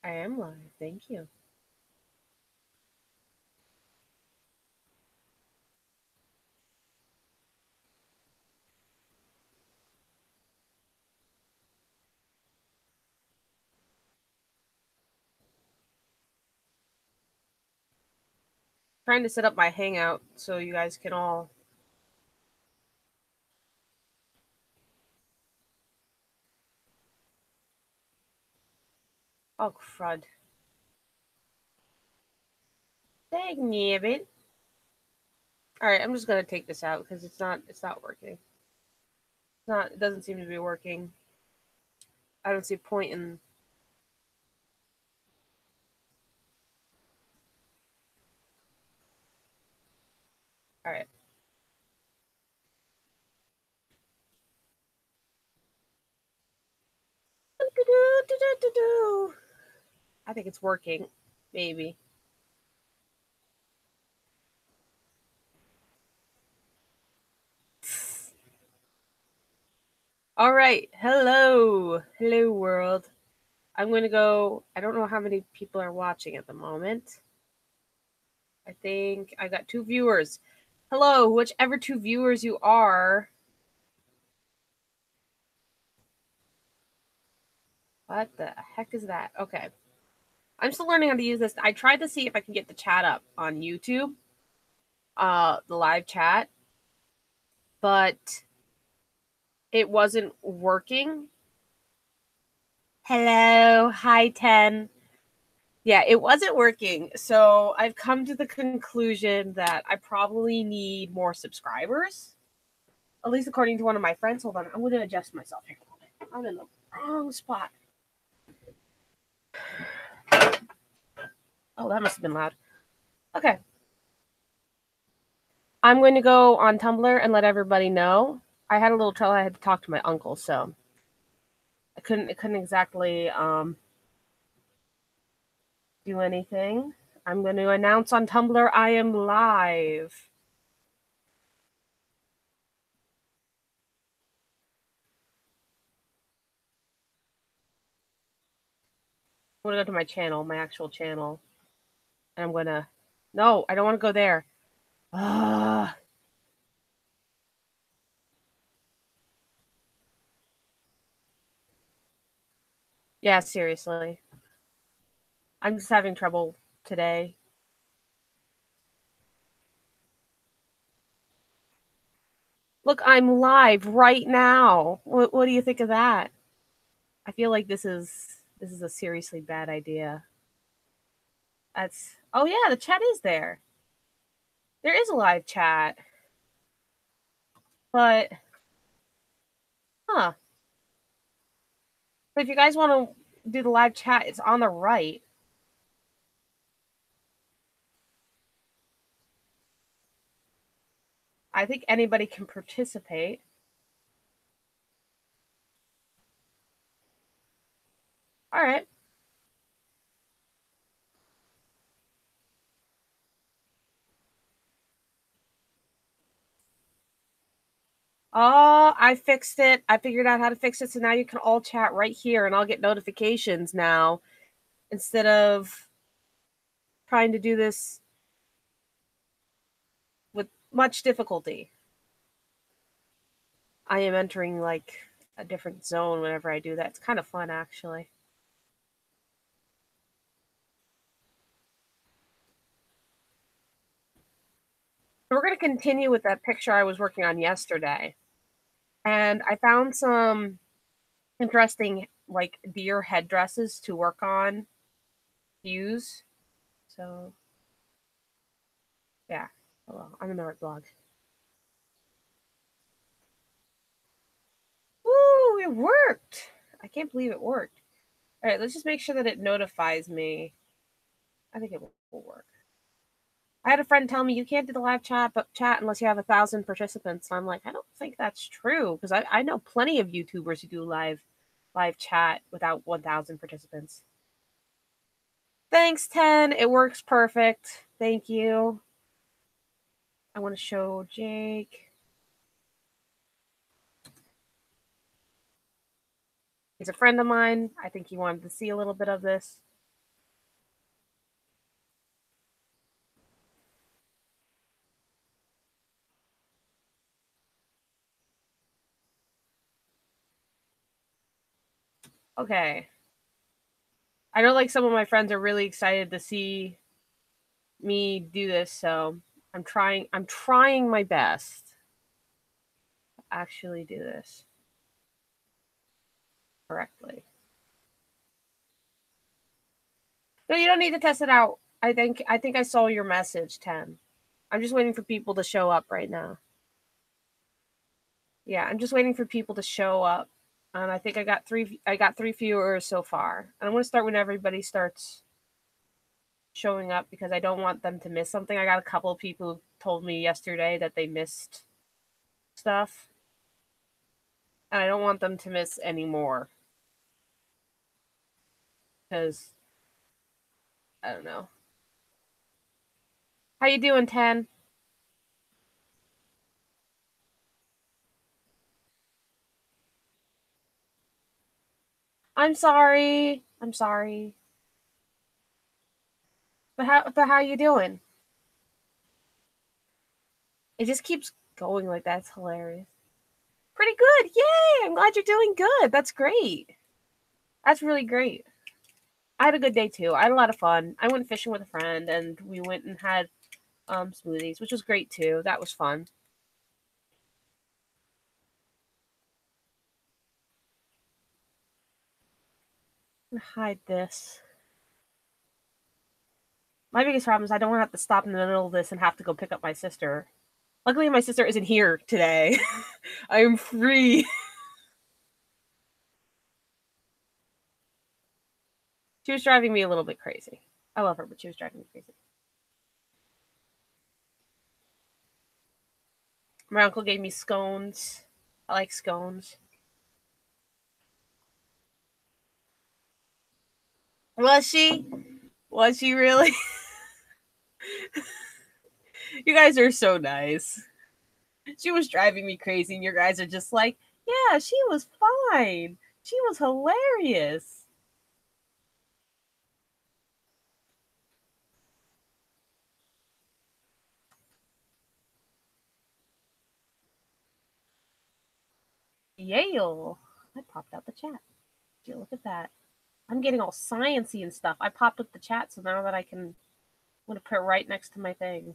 I am live. Thank you. Trying to set up my hangout so you guys can all. Oh, crud. Dang it. Alright, I'm just gonna take this out because it's not working. It doesn't seem to be working. I don't see a point in. Alright. I think it's working. Maybe. Alright. Hello. Hello, world. I'm going to go. I don't know how many people are watching at the moment. I think I got 2 viewers. Hello, whichever 2 viewers you are. What the heck is that? Okay. I'm still learning how to use this. I tried to see if I can get the chat up on YouTube, the live chat, but it wasn't working. Hello, hi 10. Yeah, it wasn't working. So I've come to the conclusion that I probably need more subscribers, at least according to one of my friends. Hold on, I'm going to adjust myself here a little bit. I'm in the wrong spot. Oh, that must have been loud. Okay. I'm going to go on Tumblr and let everybody know. I had a little trouble. I had to talk to my uncle, so I couldn't exactly do anything. I'm going to announce on Tumblr I am live. I'm going to go to my channel, my actual channel, and I'm going to. No, I don't want to go there. Ah. Yeah, seriously. I'm just having trouble today. Look, I'm live right now. What do you think of that? I feel like this is a seriously bad idea. That's Oh yeah, the chat is there. There is a live chat. But But if you guys want to do the live chat, it's on the right. I think anybody can participate. All right. Oh, I fixed it. I figured out how to fix it. So now you can all chat right here and I'll get notifications now instead of trying to do this with much difficulty. I am entering like a different zone whenever I do that. It's kind of fun, actually. We're going to continue with that picture I was working on yesterday. And I found some interesting like deer headdresses to work on, use. So yeah. Oh well, I'm in the right blog. Woo, it worked. I can't believe it worked. All right, let's just make sure that it notifies me. I think it will work. I had a friend tell me you can't do the live chat unless you have 1,000 participants. And I'm like, I don't think that's true because I know plenty of YouTubers who do live chat without 1,000 participants. Thanks, 10. It works perfect. Thank you. I want to show Jake. He's a friend of mine. I think he wanted to see a little bit of this. Okay. I know like some of my friends are really excited to see me do this, so I'm trying my best to actually do this correctly. No, you don't need to test it out. I think I saw your message, 10. I'm just waiting for people to show up right now. Yeah, I'm just waiting for people to show up. And I think I got three viewers so far. And I'm gonna start when everybody starts showing up because I don't want them to miss something. I got a couple of people who told me yesterday that they missed stuff. And I don't want them to miss any more. Because I don't know. How you doing, 10? I'm sorry. I'm sorry. But how you doing? It just keeps going like that. It's hilarious. Pretty good. Yay! I'm glad you're doing good. That's great. That's really great. I had a good day too. I had a lot of fun. I went fishing with a friend and we went and had smoothies, which was great too. That was fun. I'm gonna hide this. My biggest problem is I don't want to have to stop in the middle of this and have to go pick up my sister. Luckily, my sister isn't here today. I am free. She was driving me a little bit crazy. I love her, but she was driving me crazy. My uncle gave me scones. I like scones. Was she? Was she really? You guys are so nice. She was driving me crazy, and your guys are just like, yeah, she was fine. She was hilarious. Yale. I popped out the chat. Did you look at that? I'm getting all sciency and stuff. I popped up the chat, so now that I'm gonna put it right next to my thing,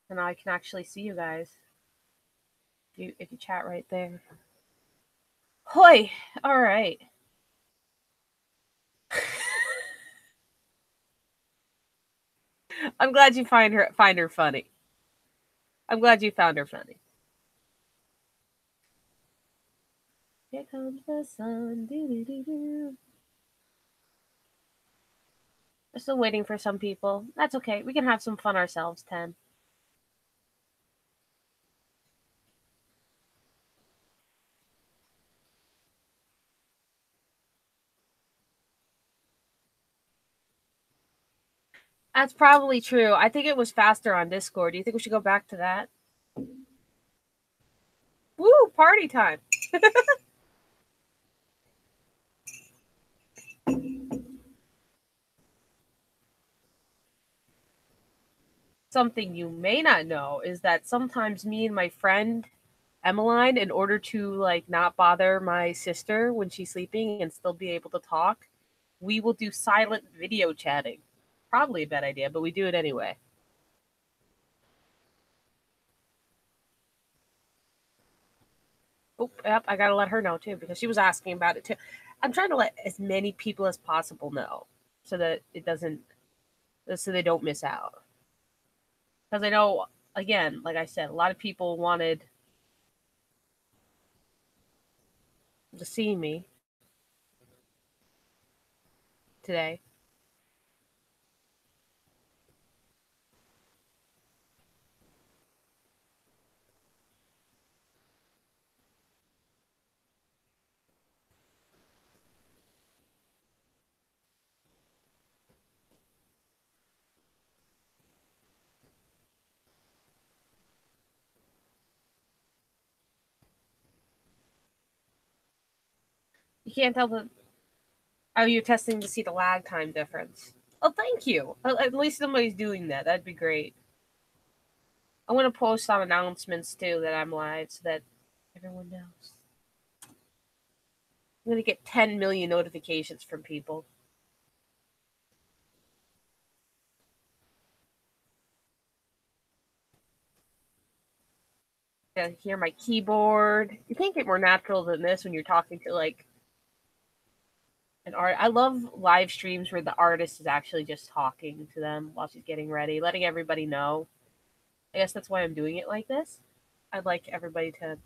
and now I can actually see you guys. If you chat right there. Hoy. All right. I'm glad you find her funny. I'm glad you found her funny. Here comes the sun. Doo-doo-doo-doo. We're still waiting for some people. That's okay. We can have some fun ourselves, 10. That's probably true. I think it was faster on Discord. Do you think we should go back to that? Woo, party time. Something you may not know is that sometimes me and my friend Emmeline, in order to like not bother my sister when she's sleeping and still be able to talk, we will do silent video chatting. Probably a bad idea, but we do it anyway. Oh, yep, I gotta let her know too because she was asking about it too. I'm trying to let as many people as possible know so that it doesn't, so they don't miss out. Because I know, again, like I said, a lot of people wanted to see me today. You can't tell the. Oh, you're testing to see the lag time difference. Oh, thank you. At least somebody's doing that. That'd be great. I want to post some announcements too that I'm live so that everyone knows. I'm going to get 10 million notifications from people. I hear my keyboard. You can't get more natural than this when you're talking to like an art. I love live streams where the artist is actually just talking to them while she's getting ready, letting everybody know. I guess that's why I'm doing it like this. I'd like everybody to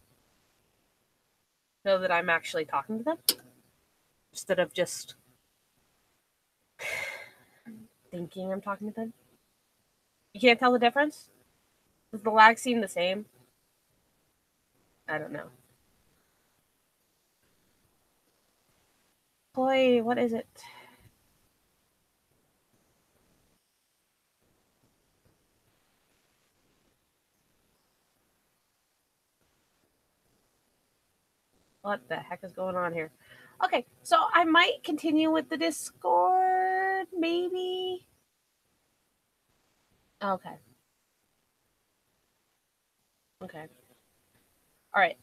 know that I'm actually talking to them instead of just thinking I'm talking to them. You can't tell the difference? Does the lag seem the same? I don't know. Boy, what is it? What the heck is going on here? Okay, so I might continue with the Discord, maybe. Okay. Okay. All right.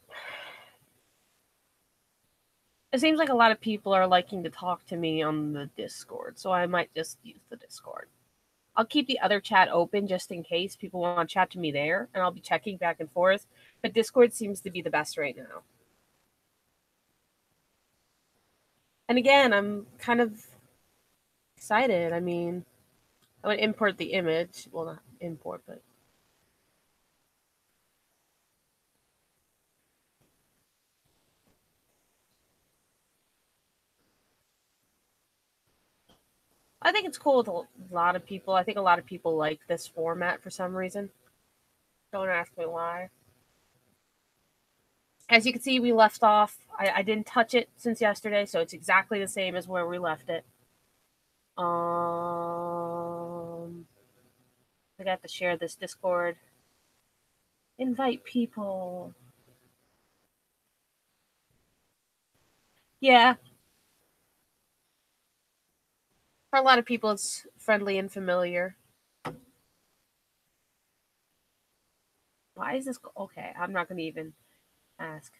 It seems like a lot of people are liking to talk to me on the Discord, so I might just use the Discord. I'll keep the other chat open just in case people want to chat to me there, and I'll be checking back and forth. But Discord seems to be the best right now. And again, I'm kind of excited. I mean, I would import the image. Well, not import, but I think it's cool with a lot of people. I think a lot of people like this format for some reason. Don't ask me why. As you can see, we left off. I didn't touch it since yesterday, so it's exactly the same as where we left it. I got to share this Discord. Invite people. Yeah. For a lot of people, it's friendly and familiar. Why is this? Okay, I'm not going to even ask.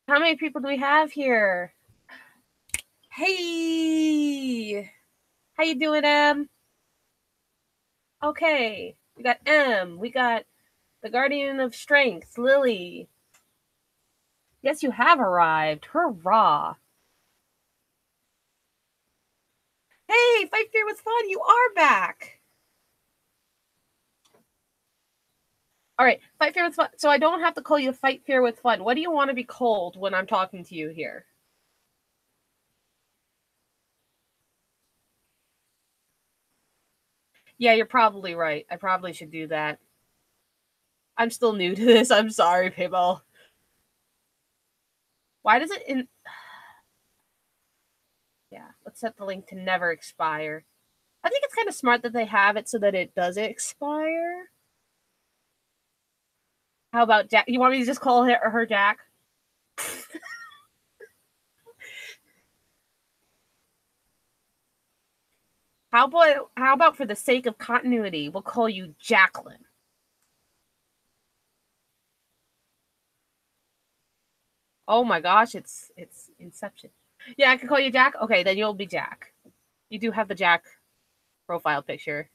How many people do we have here? Hey! How you doing, Em? Okay. We got M. We got the Guardian of Strength, Lily. Yes, you have arrived. Hurrah. Hey, Fight Fear with Fun, you are back. All right, Fight Fear with Fun. So I don't have to call you Fight Fear with Fun. What do you want to be called when I'm talking to you here? Yeah, you're probably right. I probably should do that. I'm still new to this. I'm sorry, people. Why does it in... Yeah, let's set the link to never expire. I think it's kind of smart that they have it so that it does expire. How about Jack? You want me to just call her Jack? How about for the sake of continuity, we'll call you Jacqueline. Oh my gosh, it's Inception. Yeah, I can call you Jack. Okay, then you'll be Jack. You do have the Jack profile picture.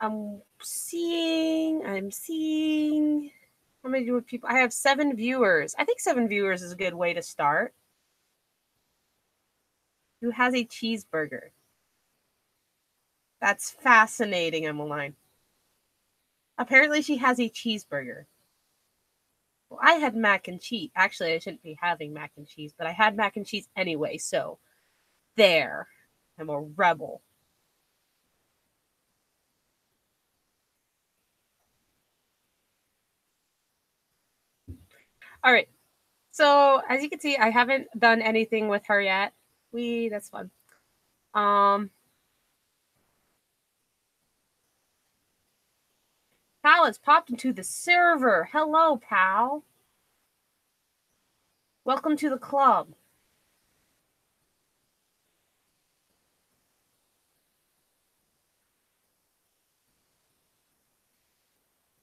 I'm seeing. How many people? I have 7 viewers. I think 7 viewers is a good way to start. Who has a cheeseburger? That's fascinating, Emmeline. Apparently, she has a cheeseburger. Well, I had mac and cheese. Actually, I shouldn't be having mac and cheese, but I had mac and cheese anyway, so there. I'm a rebel. All right. So, as you can see, I haven't done anything with her yet. That's fun. Um, Pal has popped into the server. Hello, pal. Welcome to the club.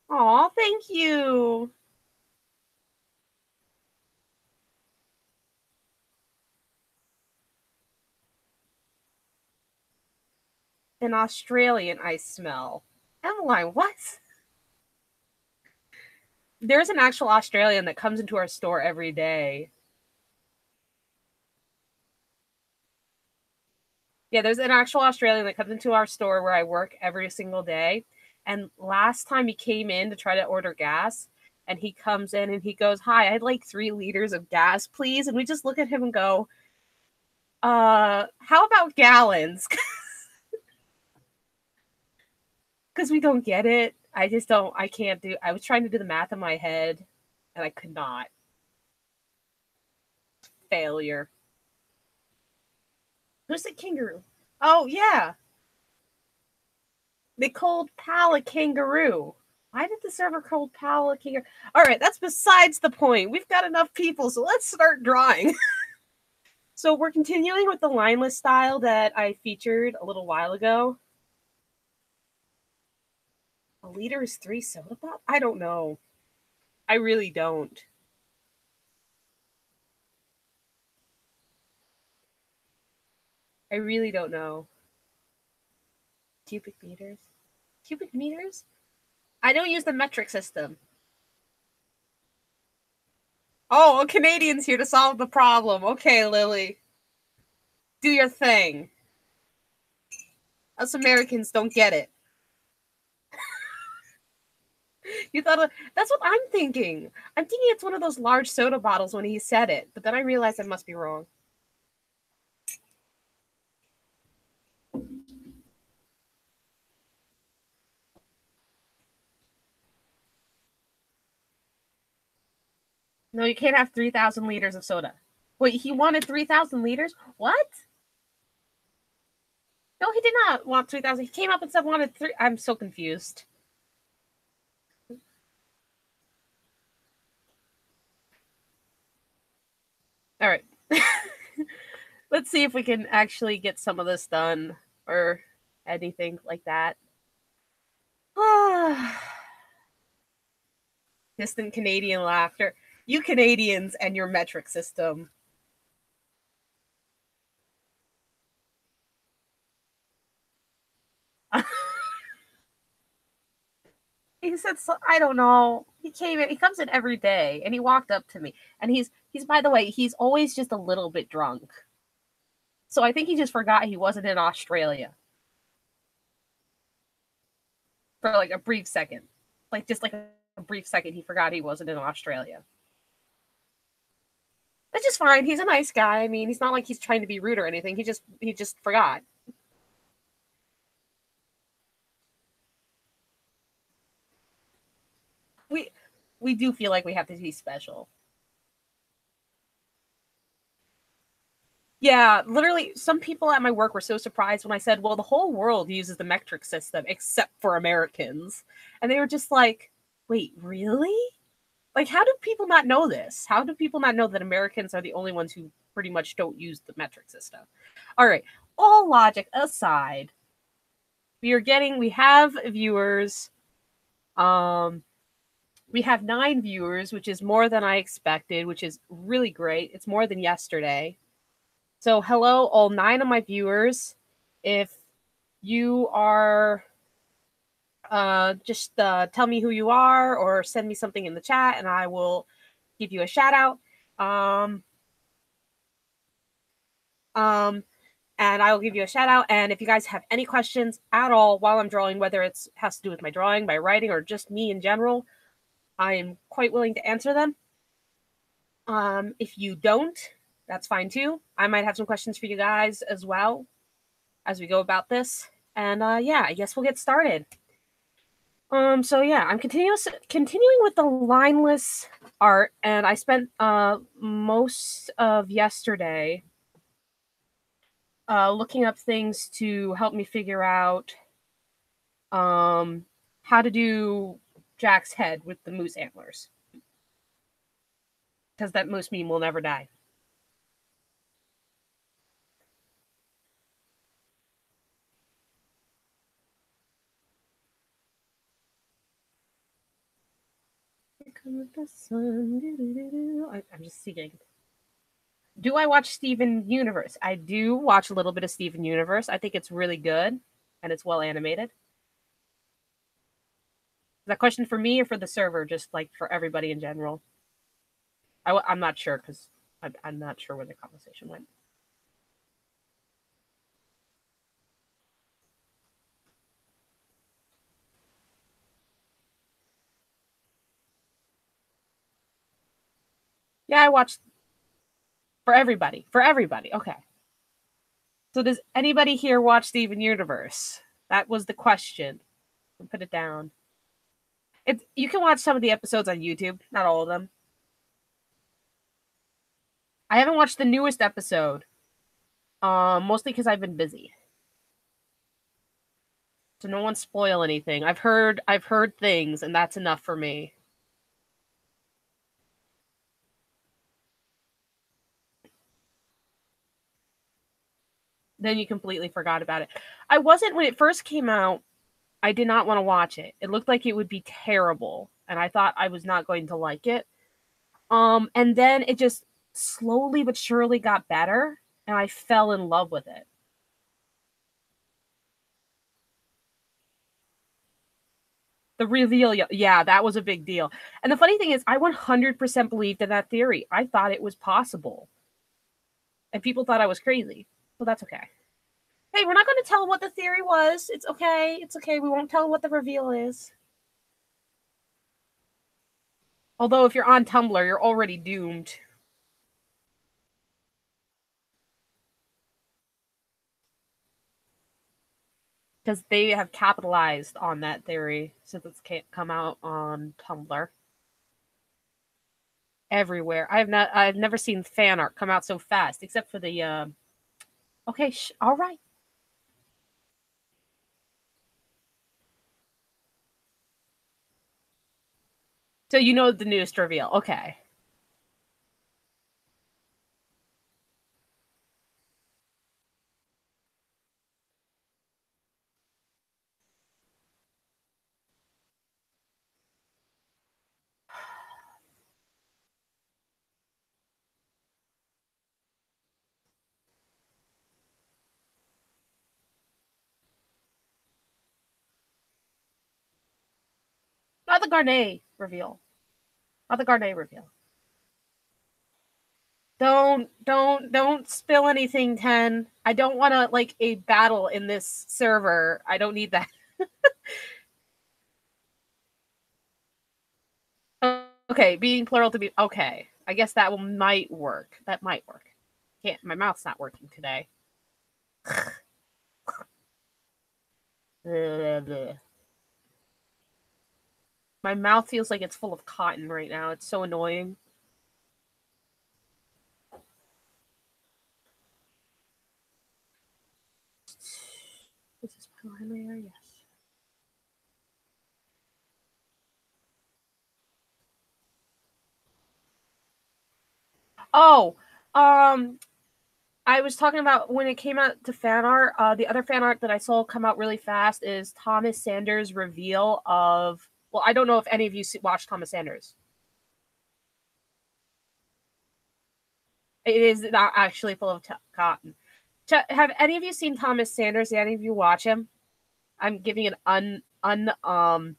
Aw, thank you. An Australian I smell. Emmeline, what? There's an actual Australian that comes into our store every day. Yeah, there's an actual Australian that comes into our store where I work every single day. And last time he came in to try to order gas, and he comes in and he goes, "Hi, I'd like 3 liters of gas, please." And we just look at him and go, how about gallons? Because we don't get it. I just don't, I can't do, I was trying to do the math in my head and I could not. Failure. Who's the kangaroo? Oh, yeah. They called Pal a kangaroo. Why did the server call Pal a kangaroo? All right, that's besides the point. We've got enough people, so let's start drawing. So we're continuing with the lineless style that I featured a little while ago. A liter is 3 soda pop? I don't know. I really don't. I really don't know. Cubic meters? Cubic meters? I don't use the metric system. Oh, a Canadian's here to solve the problem. Okay, Lily. Do your thing. Us Americans don't get it. You thought that's what I'm thinking. I'm thinking it's one of those large soda bottles when he said it, but then I realized I must be wrong. No, you can't have 3,000 liters of soda. Wait, he wanted 3,000 liters? What? No, he did not want 3,000. He came up and said wanted 3. I'm so confused. All right. Let's see if we can actually get some of this done or anything like that. Distant Canadian laughter. You Canadians and your metric system. He said, I don't know. He came in, he comes in every day and he walked up to me and he's by the way, he's always just a little bit drunk. So I think he just forgot he wasn't in Australia for like a brief second. Like just like a brief second, he forgot he wasn't in Australia. That's just fine. He's a nice guy. I mean, he's not like he's trying to be rude or anything. He just forgot. We do feel like we have to be special. Yeah, literally, some people at my work were so surprised when I said, well, the whole world uses the metric system except for Americans. And they were just like, wait, really? Like, how do people not know this? How do people not know that Americans are the only ones who pretty much don't use the metric system? All right, all logic aside, we have viewers. We have 9 viewers, which is more than I expected, which is really great. It's more than yesterday. So, hello, all 9 of my viewers. If you are, just tell me who you are or send me something in the chat and I will give you a shout out. And I will give you a shout out. And if you guys have any questions at all while I'm drawing, whether it has to do with my drawing, my writing, or just me in general, I am quite willing to answer them. If you don't, that's fine too. I might have some questions for you guys as well as we go about this. And yeah, I guess we'll get started. So yeah, I'm continuing with the lineless art, and I spent most of yesterday looking up things to help me figure out how to do Jack's head with the moose antlers. Because that moose meme will never die. Here comes the sun. I'm just seeing. Do I watch Steven Universe? I do watch a little bit of Steven Universe. I think it's really good and it's well animated. Is that question for me or for the server? Just like for everybody in general? I'm not sure because I'm not sure where the conversation went. Yeah, I watched for everybody. For everybody. Okay. So does anybody here watch Steven Universe? That was the question. Put it down. You can watch some of the episodes on YouTube, not all of them. I haven't watched the newest episode. Mostly because I've been busy. So no one spoil anything. I've heard things, and that's enough for me. Then you completely forgot about it. I wasn't when it first came out. I did not want to watch it. It looked like it would be terrible, and I thought I was not going to like it. And then it just slowly but surely got better, and I fell in love with it. The reveal, yeah, that was a big deal. And the funny thing is, I 100% believed in that theory. I thought it was possible. And people thought I was crazy. Well, that's okay. Hey, we're not going to tell what the theory was. It's okay. It's okay. We won't tell what the reveal is. Although, if you're on Tumblr, you're already doomed. Because they have capitalized on that theory since it can't come out on Tumblr. Everywhere. I've never seen fan art come out so fast, except for the okay, all right. So you know the newest reveal. Okay. Not the Garnet reveal. Not the Garnet reveal. Don't spill anything, Ten. I don't want to like a battle in this server. I don't need that. Okay, being plural to be okay. I guess that might work. That might work. Can't. My mouth's not working today. My mouth feels like it's full of cotton right now. It's so annoying. Is this my line layer? Yes. Oh, I was talking about when it came out to fan art. The other fan art that I saw come out really fast is Thomas Sanders' reveal of. Well, I don't know if any of you watched Thomas Sanders. It is not actually full of cotton. Have any of you seen Thomas Sanders? Did any of you watch him? I'm giving an I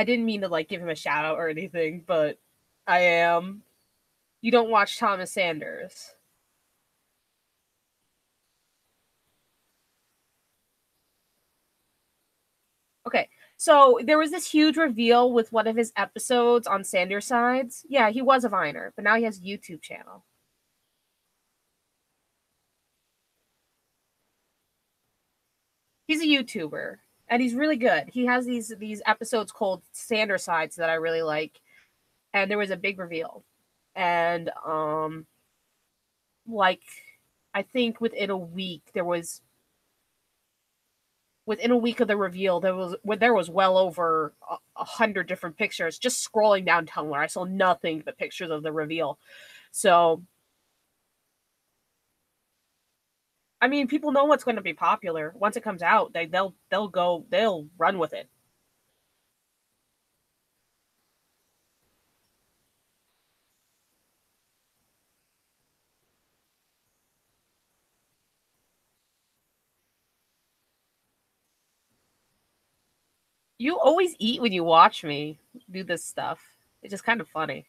didn't mean to like give him a shout out or anything, but I am. You don't watch Thomas Sanders. Okay. So there was this huge reveal with one of his episodes on Sanders Sides. Yeah, he was a Viner, but now he has a YouTube channel. He's a YouTuber and he's really good. He has these episodes called Sanders Sides that I really like. And there was a big reveal. And like I think within a week there was within a week of the reveal, there was well over 100 different pictures. Just scrolling down Tumblr, I saw nothing but pictures of the reveal. So, I mean, people know what's going to be popular once it comes out. They'll run with it. You always eat when you watch me do this stuff. It's just kind of funny.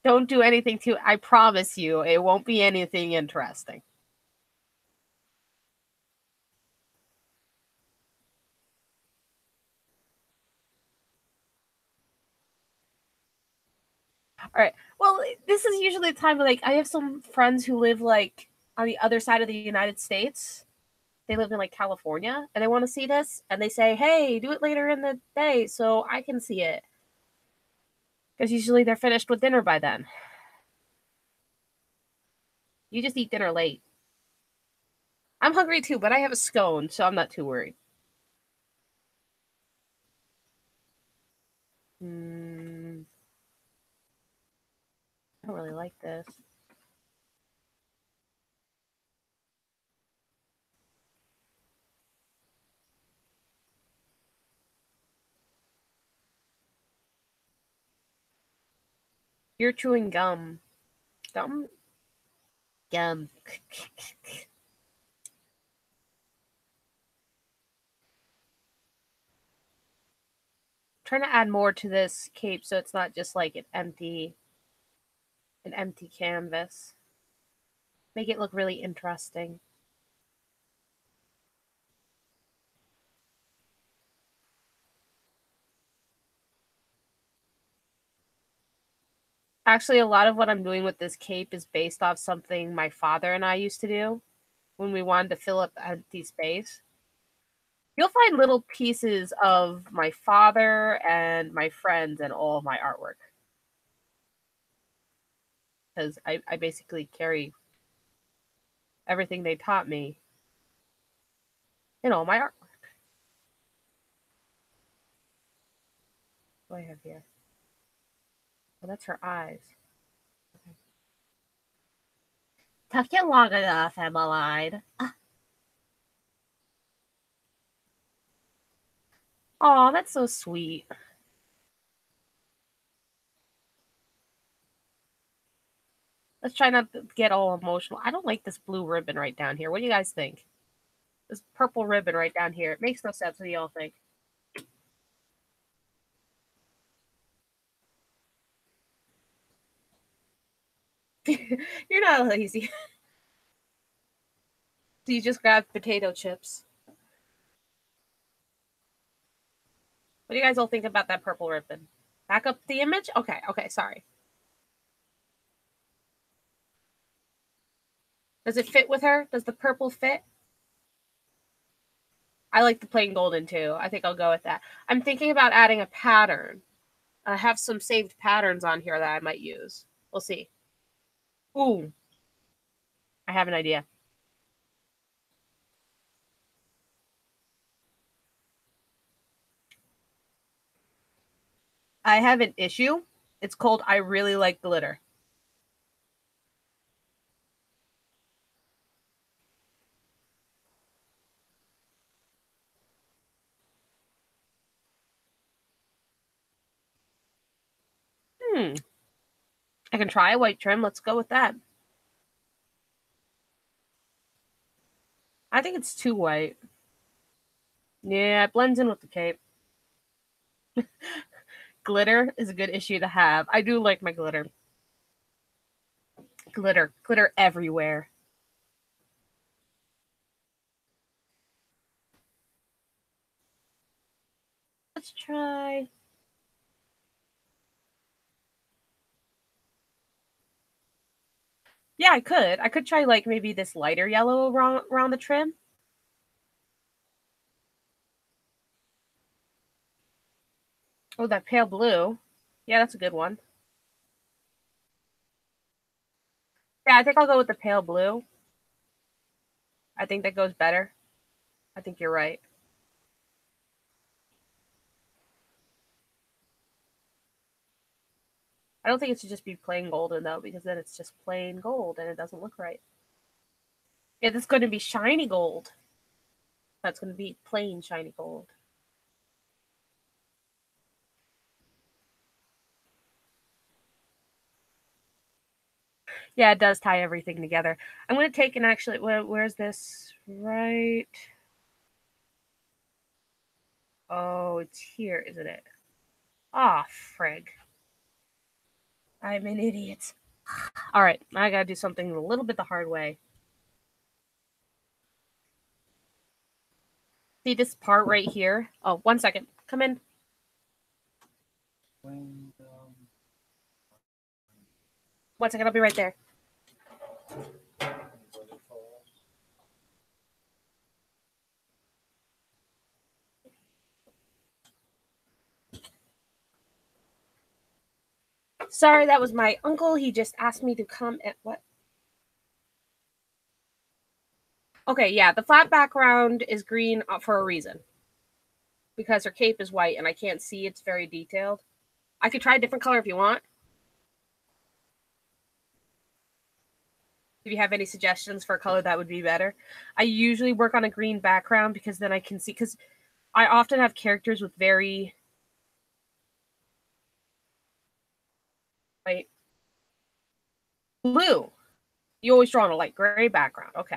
Don't do anything to. I promise you, it won't be anything interesting. All right. Well, this is usually the time like I have some friends who live like on the other side of the United States. They live in like California and they want to see this and they say, "Hey, do it later in the day so I can see it." Because usually they're finished with dinner by then. You just eat dinner late. I'm hungry too, but I have a scone, so I'm not too worried. Mm, I don't really like this. You're chewing gum. Gum? Gum. Trying to add more to this cape so it's not just like an empty canvas. Make it look really interesting. Actually, a lot of what I'm doing with this cape is based off something my father and I used to do when we wanted to fill up empty space. You'll find little pieces of my father and my friends and all of my artwork because I basically carry everything they taught me in all my artwork. What do I have here? Oh, that's her eyes. Okay. Took you long enough, Emmeline. Oh, that's so sweet. Let's try not to get all emotional. I don't like this blue ribbon right down here. What do you guys think? This purple ribbon right down here. It makes no sense. What do y'all think? You're not lazy. So you just grab potato chips. What do you guys all think about that purple ribbon? Back up the image? Okay, okay, sorry. Does it fit with her? Does the purple fit? I like the plain golden too. I think I'll go with that. I'm thinking about adding a pattern. I have some saved patterns on here that I might use. We'll see. Ooh, I have an idea. I have an issue. It's called I really like glitter. Hmm. I can try a white trim. Let's go with that. I think it's too white. Yeah, it blends in with the cape. Glitter is a good issue to have. I do like my glitter. Glitter everywhere. Let's try. Yeah, I could. I could try like maybe this lighter yellow around the trim. Oh, that pale blue. Yeah, that's a good one. Yeah, I think I'll go with the pale blue. I think that goes better. I think you're right. I don't think it should just be plain golden though, because then it's just plain gold and it doesn't look right. If it's going to be shiny gold, that's going to be plain shiny gold. Yeah, it does tie everything together. I'm going to take and actually, where's this? Right. Oh, it's here, isn't it? Ah, frig. I'm an idiot. All right, I got to do something a little bit the hard way. See this part right here? Oh, 1 second. Come in. 1 second, I'll be right there. Sorry, that was my uncle. He just asked me to come at what? Okay, yeah, the flat background is green for a reason. Because her cape is white and I can't see it's very detailed. I could try a different color if you want. If you have any suggestions for a color that would be better. I usually work on a green background because then I can see, because I often have characters with very white, blue. You always draw on a light gray background. Okay.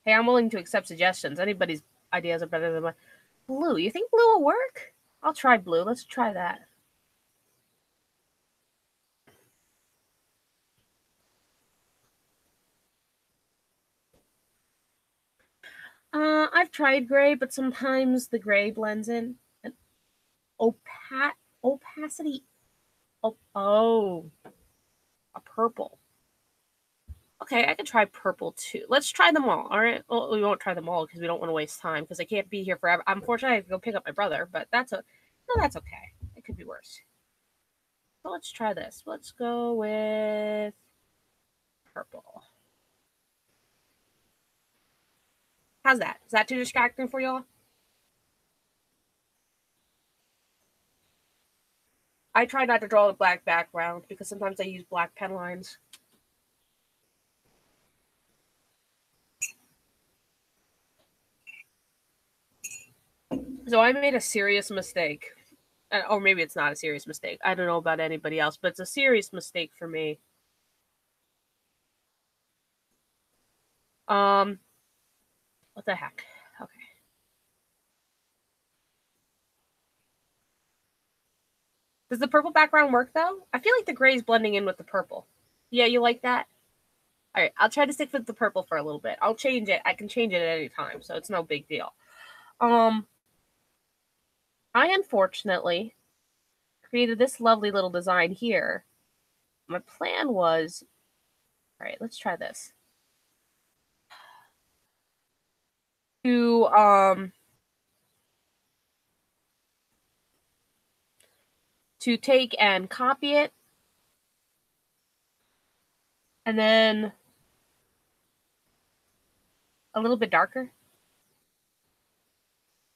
Hey, I'm willing to accept suggestions. Anybody's ideas are better than mine. Blue. You think blue will work? I'll try blue. Let's try that. I've tried gray, but sometimes the gray blends in. And opacity. Oh, a purple. Okay, I could try purple too. Let's try them all. All right. Well, we won't try them all because we don't want to waste time because I can't be here forever. Unfortunately, I have to go pick up my brother, but that's okay. It could be worse. So let's try this. Let's go with purple. How's that? Is that too distracting for y'all? I try not to draw a black background because sometimes I use black pen lines. So I made a serious mistake. Or maybe it's not a serious mistake. I don't know about anybody else, but it's a serious mistake for me. What the heck? Okay. Does the purple background work though? I feel like the gray is blending in with the purple. Yeah, you like that? All right, I'll try to stick with the purple for a little bit. I'll change it. I can change it at any time, so it's no big deal. I unfortunately created this lovely little design here. My plan was, all right, let's try this. To take and copy it and then a little bit darker.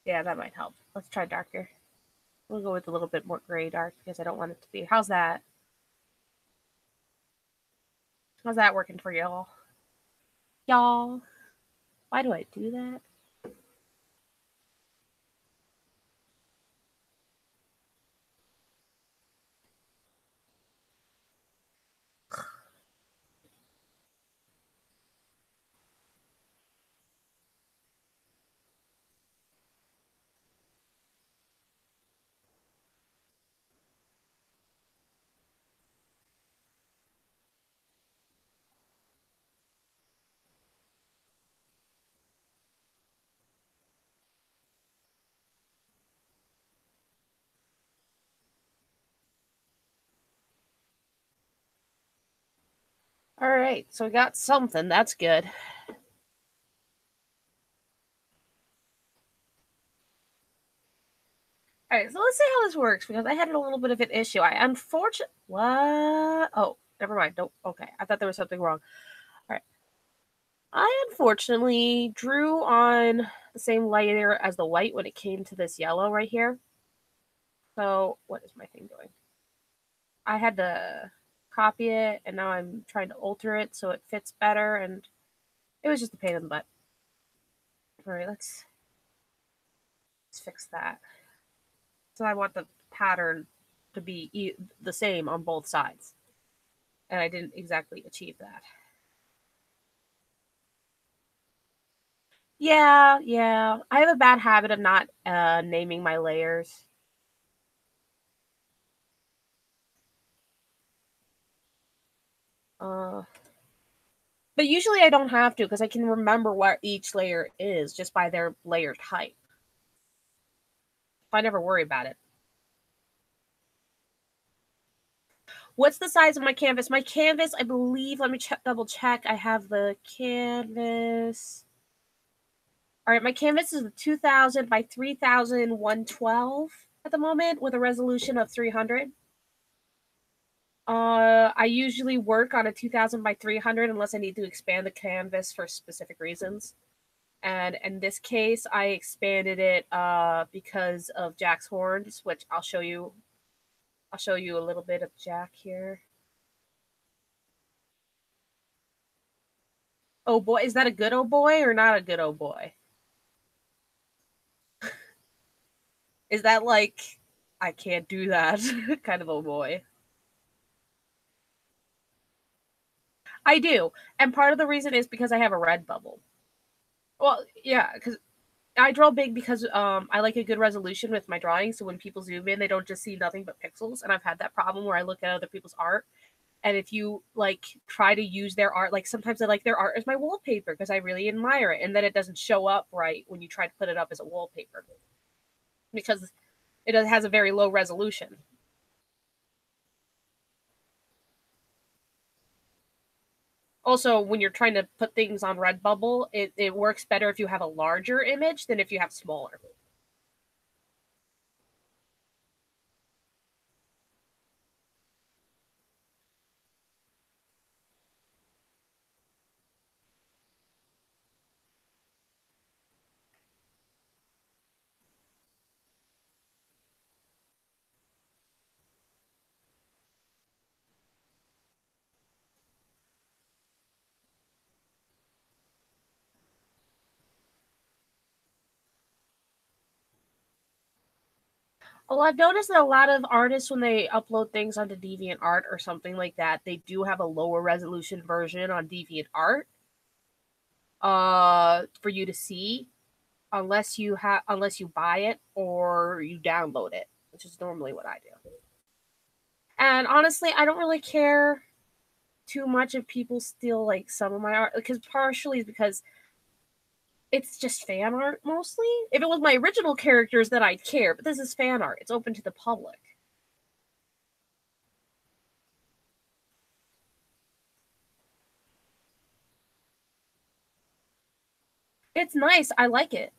Yeah, that might help. Let's try darker. We'll go with a little bit more gray dark because I don't want it to be. How's that? How's that working for y'all? Y'all, why do I do that? All right, so we got something. That's good. All Alright, so let's see how this works, because I had a little bit of an issue. I unfortunately... What? Oh, never mind. Nope. Okay, I thought there was something wrong. Alright. I unfortunately drew on the same layer as the white when it came to this yellow right here. So, what is my thing doing? I had to copy it, and now I'm trying to alter it so it fits better, and it was just a pain in the butt. Alright, let's fix that. So I want the pattern to be the same on both sides. And I didn't exactly achieve that. Yeah. I have a bad habit of not naming my layers. But usually I don't have to, because I can remember what each layer is just by their layer type. I never worry about it. What's the size of my canvas? My canvas, I believe, let me double check. I have the canvas. All right, my canvas is 2000 by 3112 at the moment with a resolution of 300. I usually work on a 2000 by 300 unless I need to expand the canvas for specific reasons. And in this case, I expanded it because of Jack's horns, which I'll show you. I'll show you a little bit of Jack here. Oh boy, is that a good old boy or not a good old boy? Is that like, I can't do that kind of a boy? I do. And part of the reason is because I have a red bubble. Well, yeah, because I draw big because I like a good resolution with my drawing. So when people zoom in, they don't just see nothing but pixels. And I've had that problem where I look at other people's art, and if you like try to use their art, like sometimes I like their art as my wallpaper because I really admire it, and then it doesn't show up right when you try to put it up as a wallpaper because it has a very low resolution. Also, when you're trying to put things on Redbubble, it works better if you have a larger image than if you have smaller. Well, I've noticed that a lot of artists, when they upload things onto DeviantArt or something like that, they do have a lower resolution version on DeviantArt for you to see, unless you buy it or you download it, which is normally what I do. And honestly, I don't really care too much if people steal like some of my art, because partially because it's just fan art mostly. If it was my original characters, then I'd care, but this is fan art. It's open to the public. It's nice. I like it.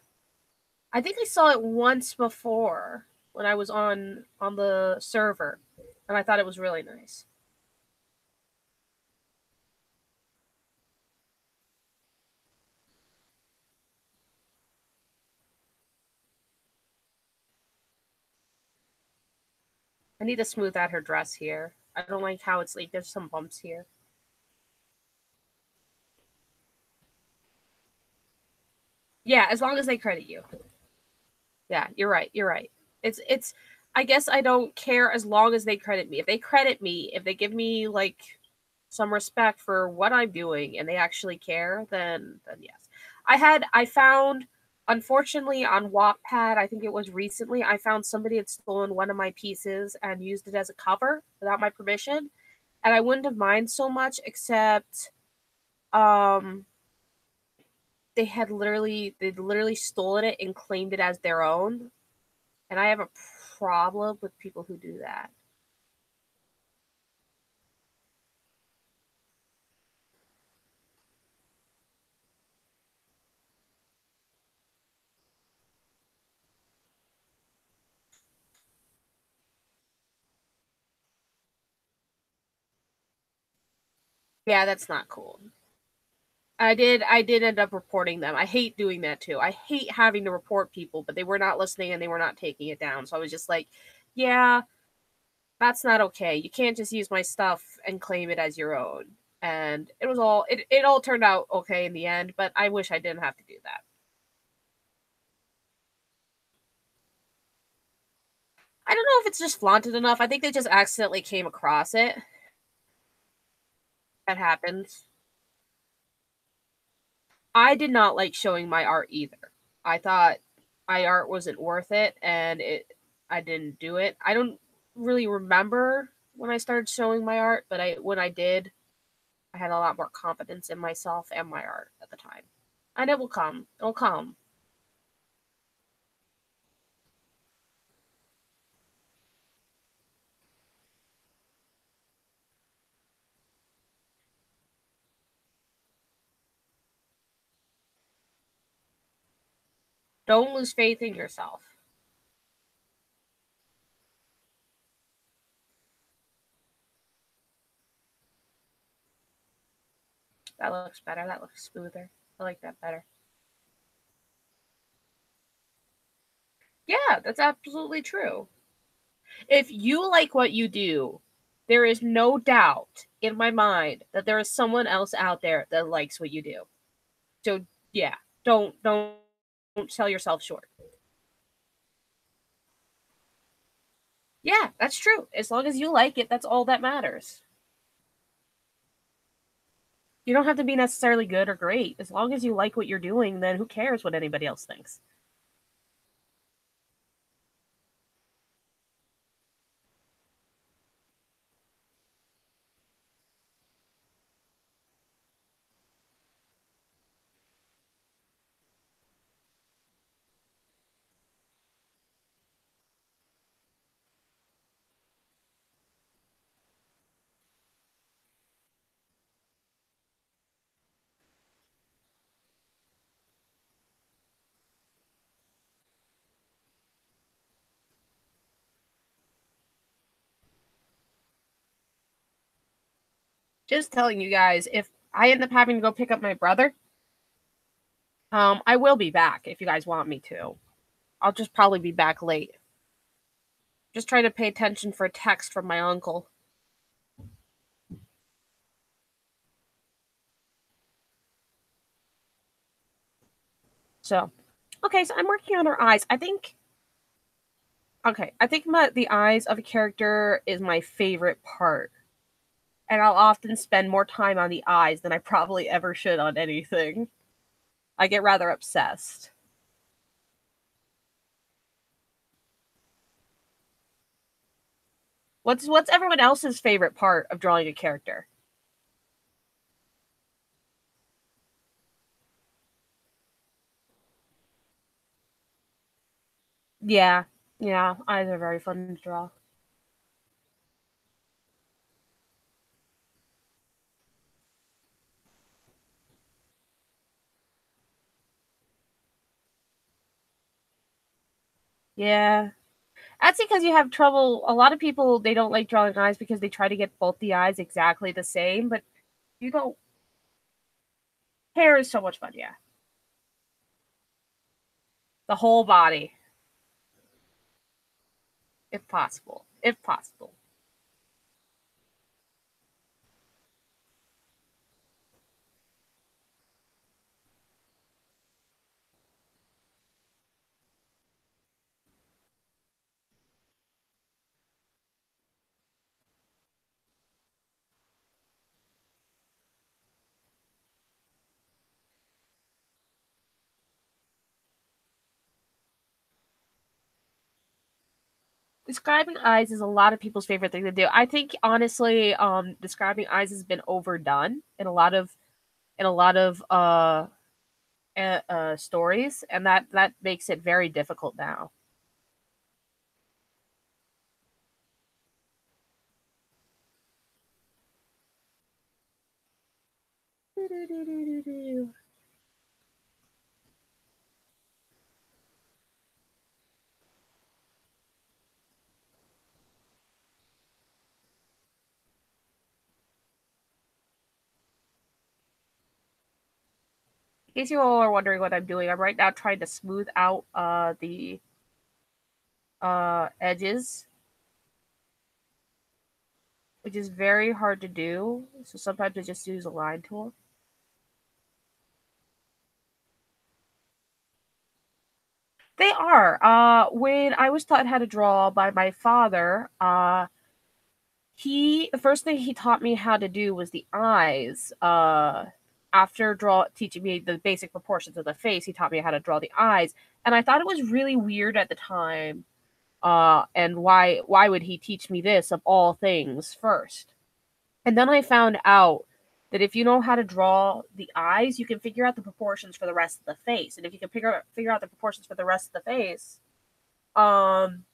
I think I saw it once before when I was on the server, and I thought it was really nice. I need to smooth out her dress here. I don't like how it's like there's some bumps here. Yeah, as long as they credit you. Yeah, you're right. You're right. It's I guess I don't care as long as they credit me. If they credit me, if they give me like some respect for what I'm doing and they actually care, then yes. I found, unfortunately, on Wattpad, I think it was recently, I found somebody had stolen one of my pieces and used it as a cover without my permission. And I wouldn't have minded so much, except um they'd literally stolen it and claimed it as their own. And I have a problem with people who do that. Yeah, that's not cool. I did end up reporting them. I hate doing that too. I hate having to report people, but they were not listening and they were not taking it down. So I was just like, yeah, that's not okay. You can't just use my stuff and claim it as your own. And it all turned out okay in the end, but I wish I didn't have to do that. I don't know if it's just flaunted enough. I think they just accidentally came across it. That happens. I did not like showing my art either. I thought my art wasn't worth it and it I didn't do it. I don't really remember when I started showing my art, but I when I did, I had a lot more confidence in myself and my art at the time. And it will come. It'll come. Don't lose faith in yourself. That looks better. That looks smoother. I like that better. Yeah, that's absolutely true. If you like what you do, there is no doubt in my mind that there is someone else out there that likes what you do. So yeah, don't sell yourself short. Yeah, that's true. As long as you like it, that's all that matters. You don't have to be necessarily good or great. As long as you like what you're doing, then who cares what anybody else thinks? Just telling you guys, if I end up having to go pick up my brother, I will be back if you guys want me to. I'll just probably be back late. Just trying to pay attention for a text from my uncle. So, okay, so I'm working on her eyes. I think the eyes of a character is my favorite part. And I'll often spend more time on the eyes than I probably ever should on anything. I get rather obsessed. What's everyone else's favorite part of drawing a character? Yeah. Yeah, eyes are very fun to draw. Yeah. That's because you have trouble. A lot of people they don't like drawing eyes because they try to get both the eyes exactly the same, but you don't. Hair is so much fun, yeah. The whole body, if possible. If possible. Describing eyes is a lot of people's favorite thing to do. I think honestly, describing eyes has been overdone in a lot of stories, and that makes it very difficult now. case you all are wondering what I'm doing, I'm right now trying to smooth out the edges, which is very hard to do. So sometimes I just use a line tool. They are. When I was taught how to draw by my father, the first thing he taught me how to do was the eyes. After teaching me the basic proportions of the face, he taught me how to draw the eyes, and I thought it was really weird at the time. And why would he teach me this of all things first? And then I found out that if you know how to draw the eyes, you can figure out the proportions for the rest of the face. And if you can figure out the proportions for the rest of the face, um,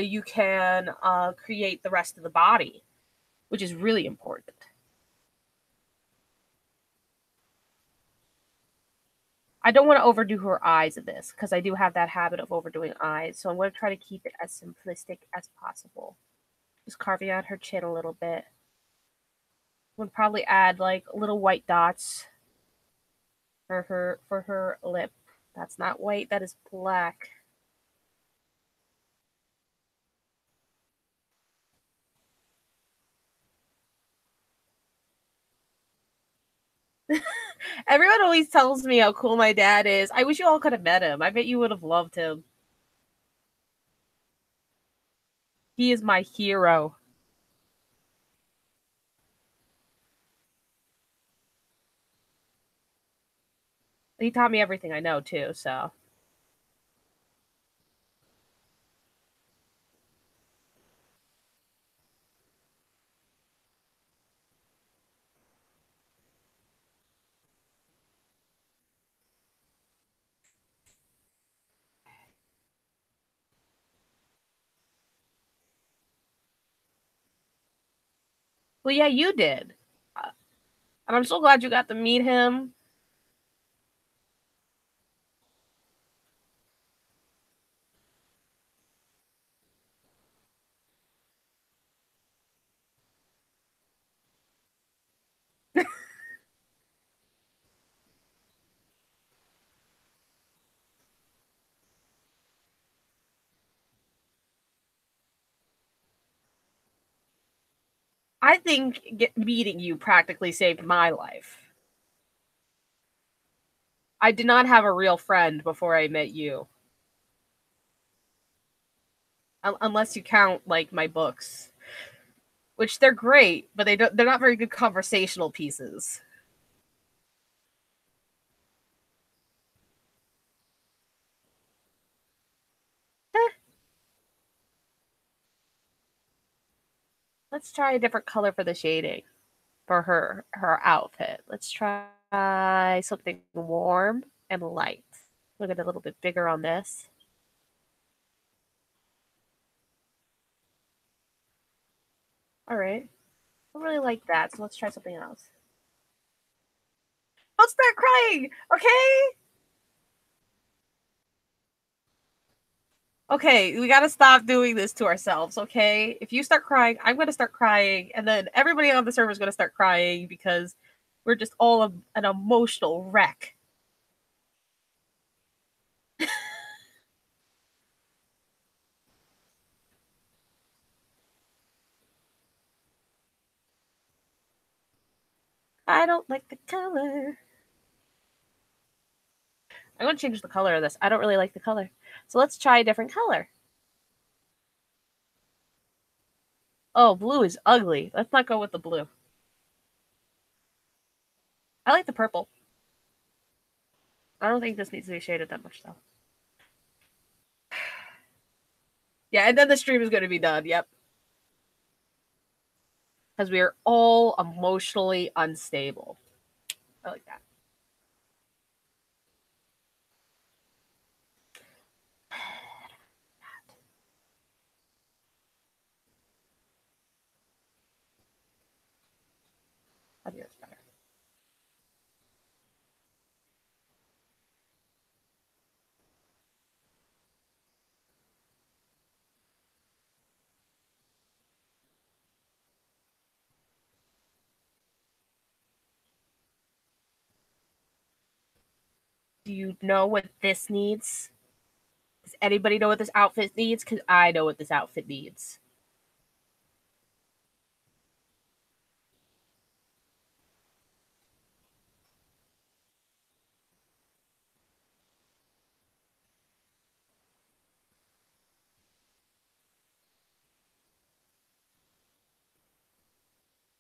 you can create the rest of the body, which is really important. I don't want to overdo her eyes of this because I do have that habit of overdoing eyes. So I'm going to try to keep it as simplistic as possible. Just carving out her chin a little bit. Would probably add like little white dots for her lip. That's not white, that is black. Everyone always tells me how cool my dad is. I wish you all could have met him. I bet you would have loved him. He is my hero. He taught me everything I know too, so. Well, yeah, you did. And I'm so glad you got to meet him. I think meeting you practically saved my life. I did not have a real friend before I met you. Unless you count like my books, which they're great, but they're not very good conversational pieces. Let's try a different color for the shading for her outfit. Let's try something warm and light. We'll get a little bit bigger on this. All right. I really like that, so let's try something else. Don't start crying, okay? Okay, we gotta stop doing this to ourselves, okay? If you start crying, I'm gonna start crying, and then everybody on the server is gonna start crying because we're just all an emotional wreck. I don't like the color. I'm gonna change the color of this. I don't really like the color. So let's try a different color. Oh, blue is ugly. Let's not go with the blue. I like the purple. I don't think this needs to be shaded that much, though. Yeah, and then the stream is going to be done. Yep. Because we are all emotionally unstable. I like that. I think that's better. Do you know what this needs? Does anybody know what this outfit needs? Because I know what this outfit needs.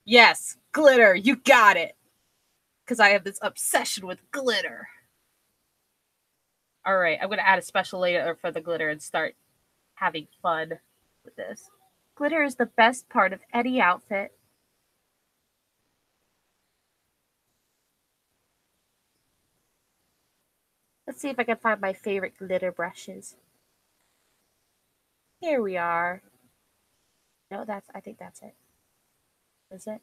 Yes, glitter. You got it. Because I have this obsession with glitter. All right, I'm going to add a special layer for the glitter and start having fun with this. Glitter is the best part of any outfit. Let's see if I can find my favorite glitter brushes. Here we are. No, I think that's it. Is it?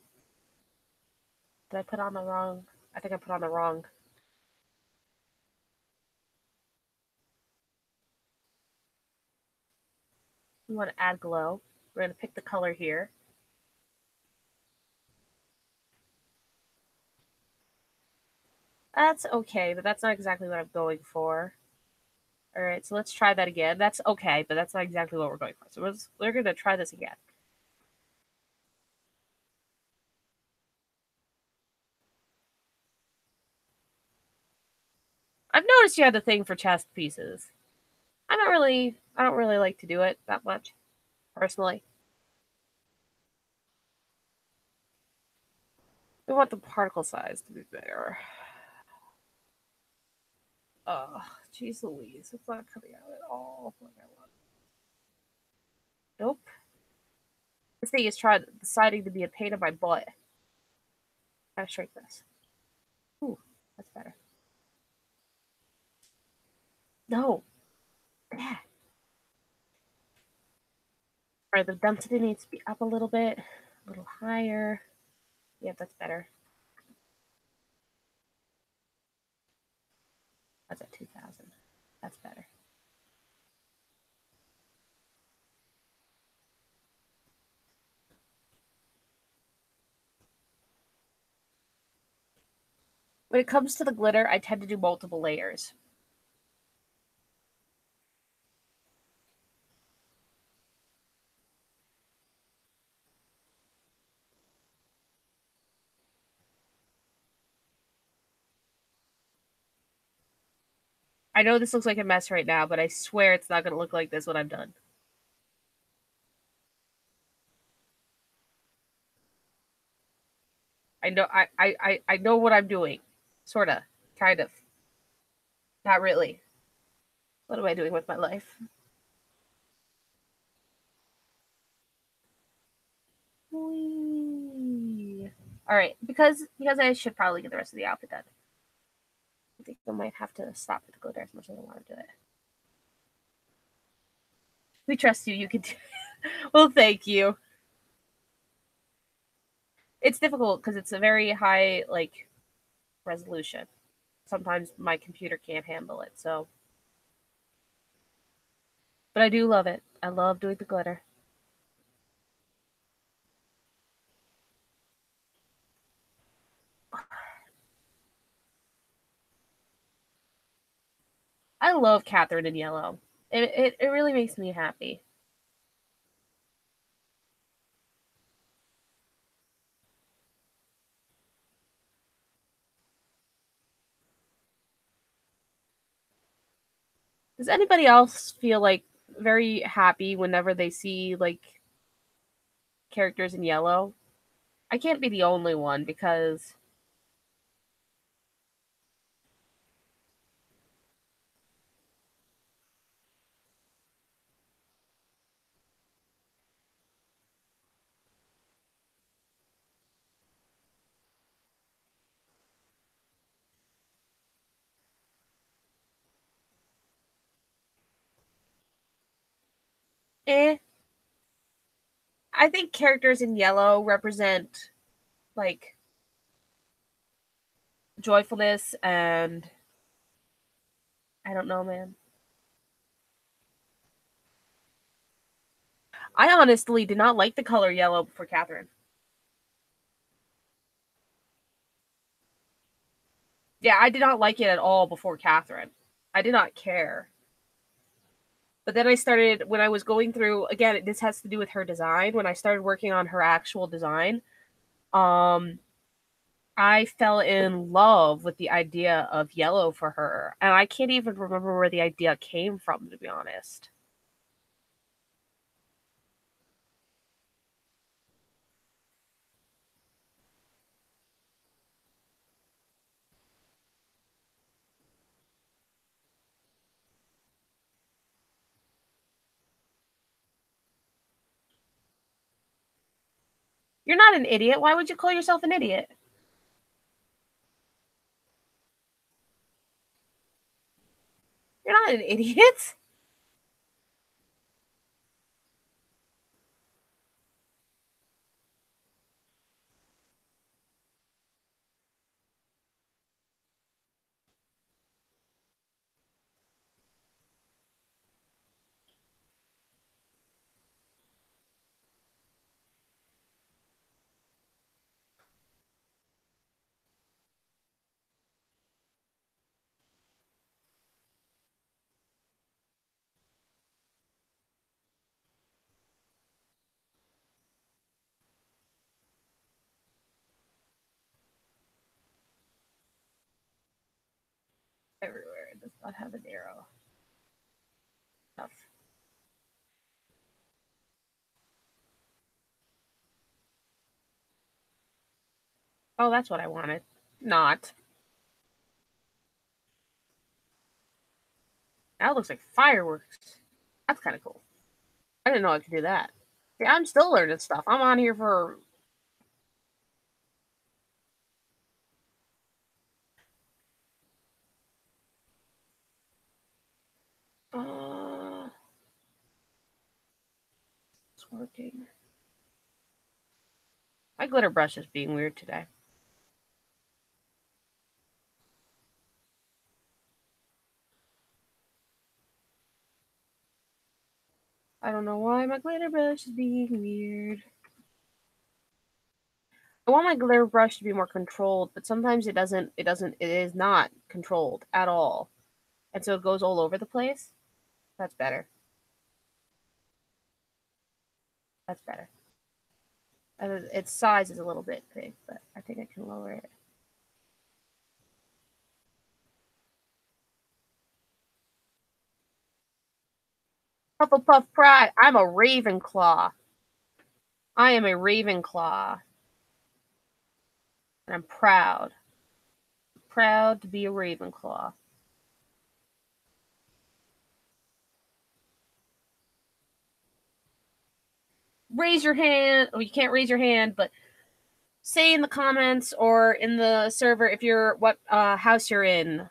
Did I put on the wrong? I think I put on the wrong. We want to add glow. We're going to pick the color here. That's okay, but that's not exactly what I'm going for. All right, so let's try that again. That's okay, but that's not exactly what we're going for. So we're going to try this again. I've noticed you had a thing for chest pieces. I don't really like to do it that much, personally. We want the particle size to be bigger. Oh, jeez Louise, it's not coming out at all like I want. Nope. This thing is deciding to be a pain in my butt. Gotta shrink this. Ooh, that's better. No. Yeah. Alright, the density needs to be up a little bit. A little higher. Yeah, that's better. That's at 2,000. That's better. When it comes to the glitter, I tend to do multiple layers. I know this looks like a mess right now, but I swear it's not going to look like this when I'm done. I know what I'm doing. Sorta. Kind of. Not really. What am I doing with my life? Whee. All right, because I should probably get the rest of the outfit done. I think I might have to stop with the glitter as much as I want to do it. We trust you. You can do it. Well, thank you. It's difficult because it's a very high resolution. Sometimes my computer can't handle it, so. But I do love it. I love doing the glitter. I love Catherine in yellow. It really makes me happy. Does anybody else feel very happy whenever they see characters in yellow? I can't be the only one because eh, I think characters in yellow represent like joyfulness and I don't know, man. I honestly did not like the color yellow for Catherine. Yeah, I did not like it at all before Catherine. I did not care. But then I started, when I was going through, again, this has to do with her design. When I started working on her actual design, um, I fell in love with the idea of yellow for her. And I can't even remember where the idea came from, to be honest. You're not an idiot. Why would you call yourself an idiot? You're not an idiot. Everywhere. It does not have an arrow. Tough. Oh, that's what I wanted. Not. That looks like fireworks. That's kind of cool. I didn't know I could do that. See, I'm still learning stuff. I'm on here for. Uh, it's working. My glitter brush is being weird today. I don't know why my glitter brush is being weird. I want my glitter brush to be more controlled, but sometimes it doesn't. It doesn't. It is not controlled at all, and so it goes all over the place. That's better. That's better. Its size is a little bit big, but I think I can lower it. Hufflepuff Pride. I'm a Ravenclaw. I am a Ravenclaw, and I'm proud. Proud to be a Ravenclaw. Raise your hand. Oh, you can't raise your hand, but say in the comments or in the server if you're what house you're in.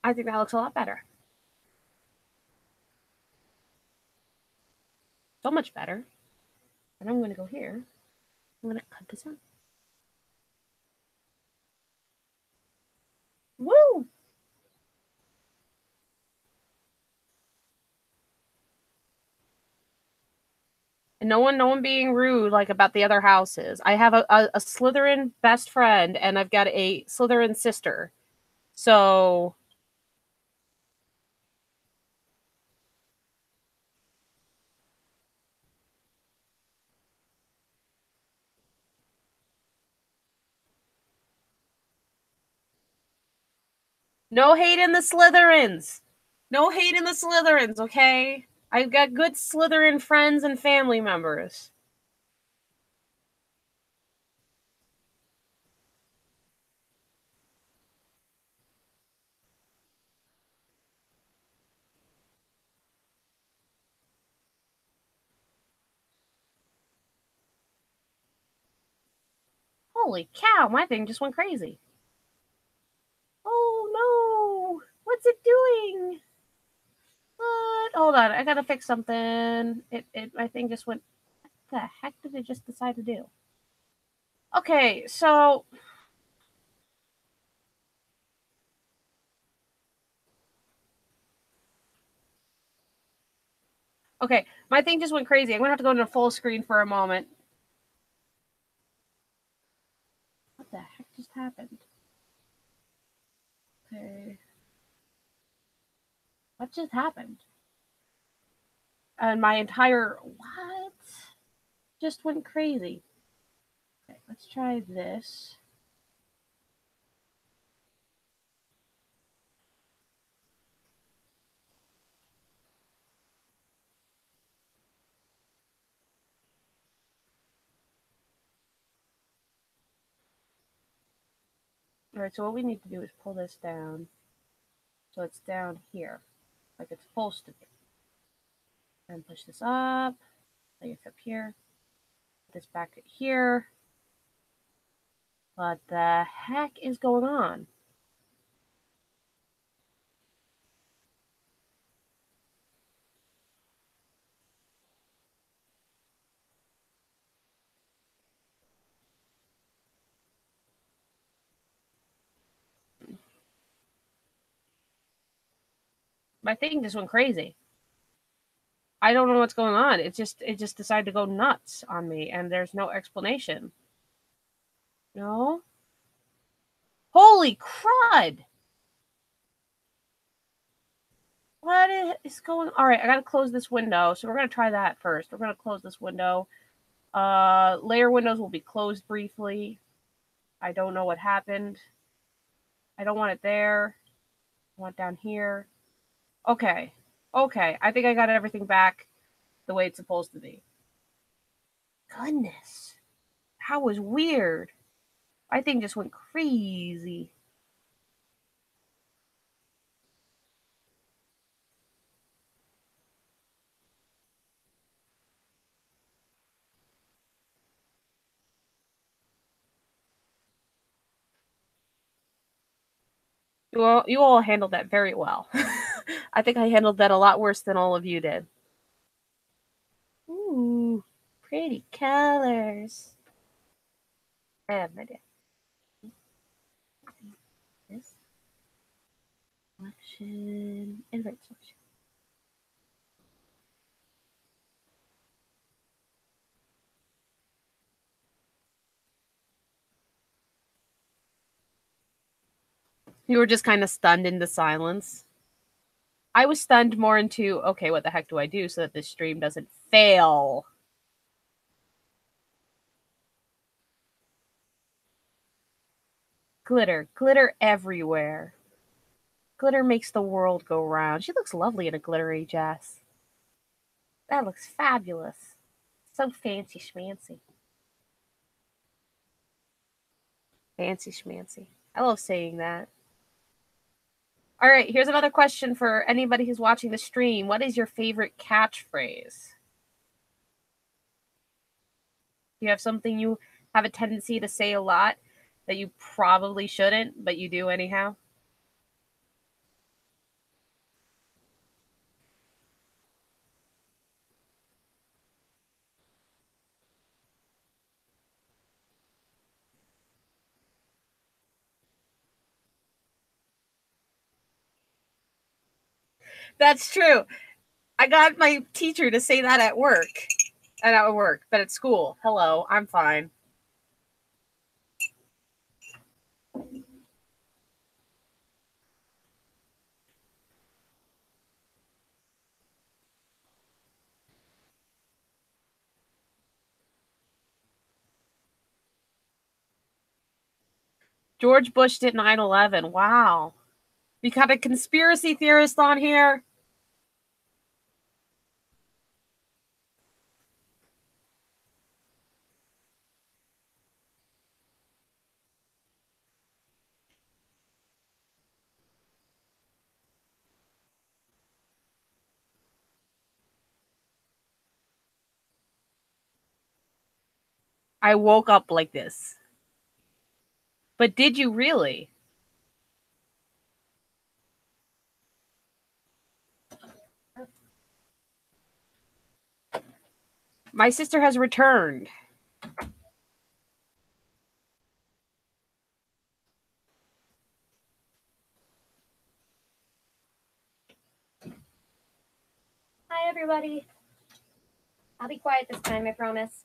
I think that looks a lot better. So much better. And I'm going to go here. I'm going to cut this out. Woo! And no one being rude like about the other houses. I have a Slytherin best friend, and I've got a Slytherin sister. So no hate in the Slytherins. No hate in the Slytherins, okay? I've got good Slytherin friends and family members. Holy cow, my thing just went crazy. Oh no! What's it doing? What? Hold on, I gotta fix something. It my thing just went. What the heck did it just decide to do? Okay, so okay, my thing just went crazy. I'm gonna have to go into full screen for a moment. the heck just happened? Okay. What just happened? And my entire what just went crazy. Okay, let's try this. All right, so what we need to do is pull this down so it's down here, like it's supposed to be. And push this up, like it's up here. Put this back here. What the heck is going on? My thing just went crazy. I don't know what's going on. It just decided to go nuts on me, and there's no explanation. No. Holy crud! What is going? All right, I gotta close this window. So we're gonna try that first. We're gonna close this window. Layer windows will be closed briefly. I don't know what happened. I don't want it there. I want it down here. Okay. Okay. I think I got everything back the way it's supposed to be. Goodness. That was weird. My thing just went crazy. You all handled that very well. I think I handled that a lot worse than all of you did. Ooh, pretty colors. I have no idea. This selection, invert selection. You were just kind of stunned into silence. I was stunned more into, okay, what the heck do I do so that this stream doesn't fail? Glitter. Glitter everywhere. Glitter makes the world go round. She looks lovely in a glittery dress. That looks fabulous. So fancy schmancy. Fancy schmancy. I love saying that. All right, here's another question for anybody who's watching the stream. What is your favorite catchphrase? Do you have something you have a tendency to say a lot that you probably shouldn't, but you do anyhow? That's true. I got my teacher to say that at work. Not at work, but at school. Hello, I'm fine. George Bush did 9/11. Wow. We got a conspiracy theorist on here. I woke up like this. But did you really? My sister has returned. Hi, everybody. I'll be quiet this time, I promise.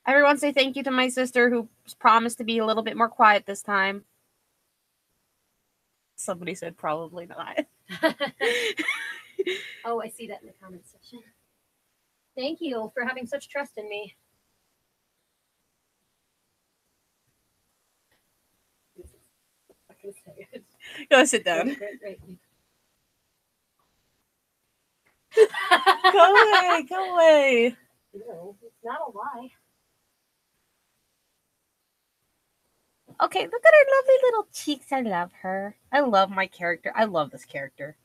Everyone say thank you to my sister who promised to be a little bit more quiet this time. Somebody said probably not. Oh, I see that in the comment section. Thank you for having such trust in me. Go sit down. Great. Go away, go away. No, it's not a lie. Okay, look at her lovely little cheeks. I love her. I love my character. I love this character.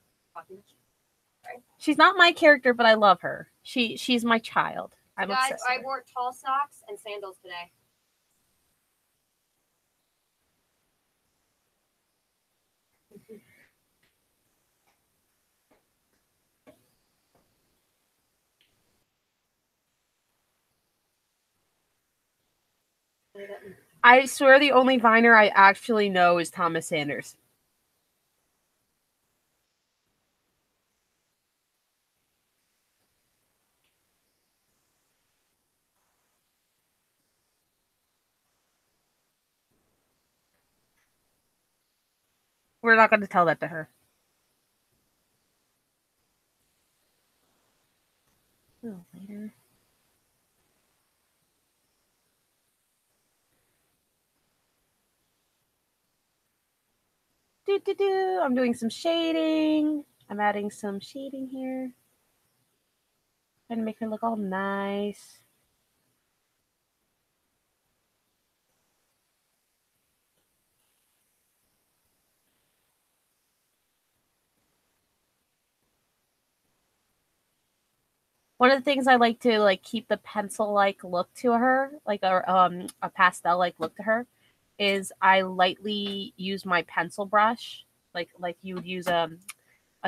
She's not my character, but I love her. She's my child. I'm Guys, obsessed. I wore tall socks and sandals today. I swear the only Viner I actually know is Thomas Sanders. We're not going to tell that to her. Oh, later. I'm doing some shading. I'm adding some shading here. Trying to make her look all nice. One of the things I like to keep the pencil-like look to her, like a pastel-like look to her, is I lightly use my pencil brush, like you would use a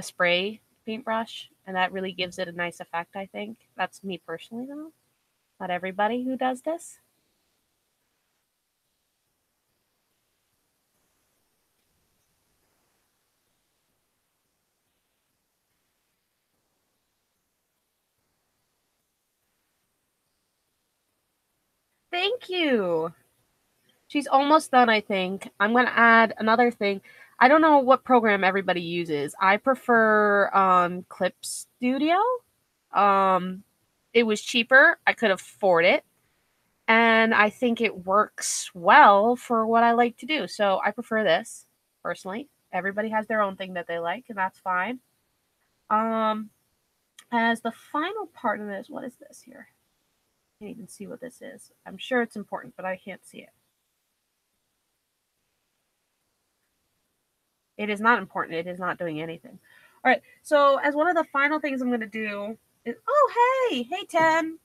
spray paintbrush, and that really gives it a nice effect, I think. That's me personally, though. Not everybody who does this. Thank you. She's almost done, I think. I'm going to add another thing. I don't know what program everybody uses. I prefer Clip Studio. It was cheaper. I could afford it. And I think it works well for what I like to do. So I prefer this, personally. Everybody has their own thing that they like, and that's fine. As the final part of this, what is this here? I can't even see what this is. I'm sure it's important, but I can't see it. It is not important. It is not doing anything. All right. So as one of the final things I'm going to do is, oh, hey, 10.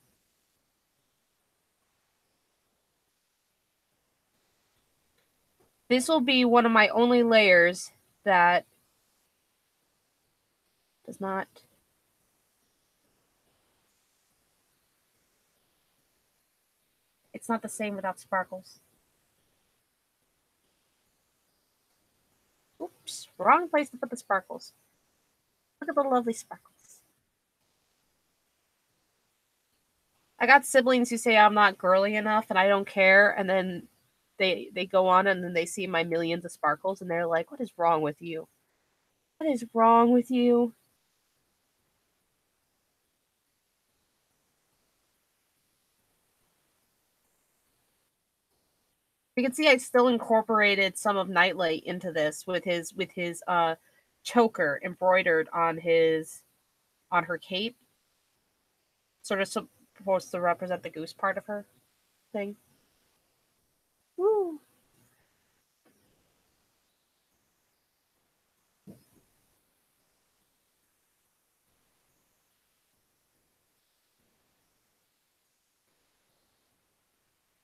This will be one of my only layers that does not. It's not the same without sparkles. Oops, wrong place to put the sparkles. Look at the lovely sparkles. I got siblings who say I'm not girly enough and I don't care, and then they go on and then they see my millions of sparkles and they're like, "What is wrong with you? What is wrong with you?" You can see I still incorporated some of Nightlight into this with his choker embroidered on her cape, sort of supposed to represent the goose part of her thing. Woo!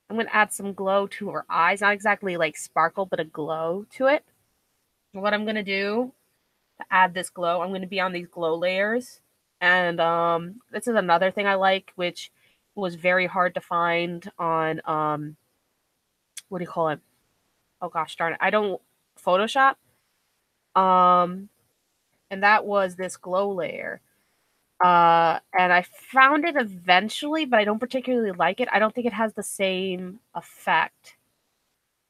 I'm going to add some glow to her eyes. Not exactly like sparkle, but a glow to it. And what I'm going to do to add this glow, I'm going to be on these glow layers. And this is another thing I like, which was very hard to find on, what do you call it? Oh gosh darn it. I don't Photoshop. And that was this glow layer. And I found it eventually, but I don't particularly like it. I don't think it has the same effect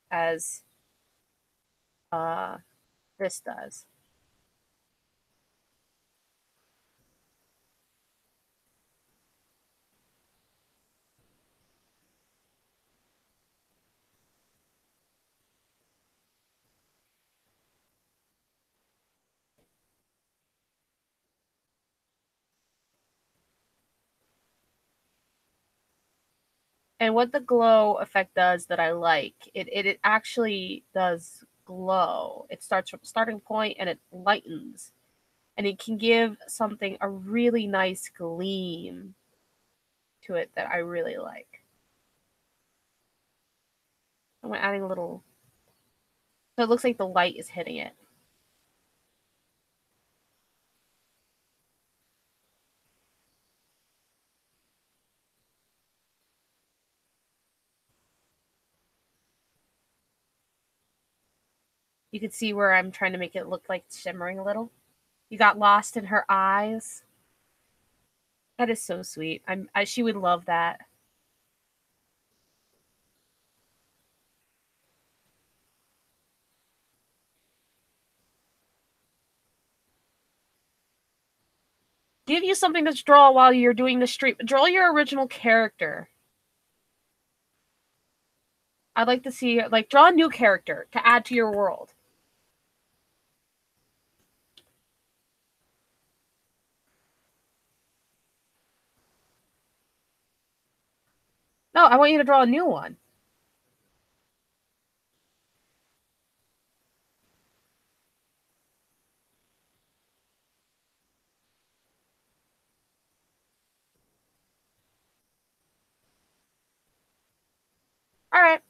as uh, this does. And what the glow effect does that I like, it actually does glow. It starts from starting point and it lightens. And it can give something a really nice gleam to it that I really like. I'm adding a little, so it looks like the light is hitting it. You can see where I'm trying to make it look like shimmering a little. You got lost in her eyes. That is so sweet. She would love that. Give you something to draw while you're doing the stream. Draw your original character. I'd like to see, like, draw a new character to add to your world. No, I want you to draw a new one. All right.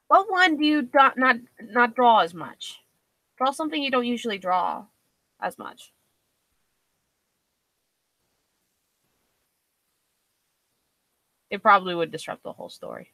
What one do you not draw as much? Draw something you don't usually draw as much. It probably would disrupt the whole story.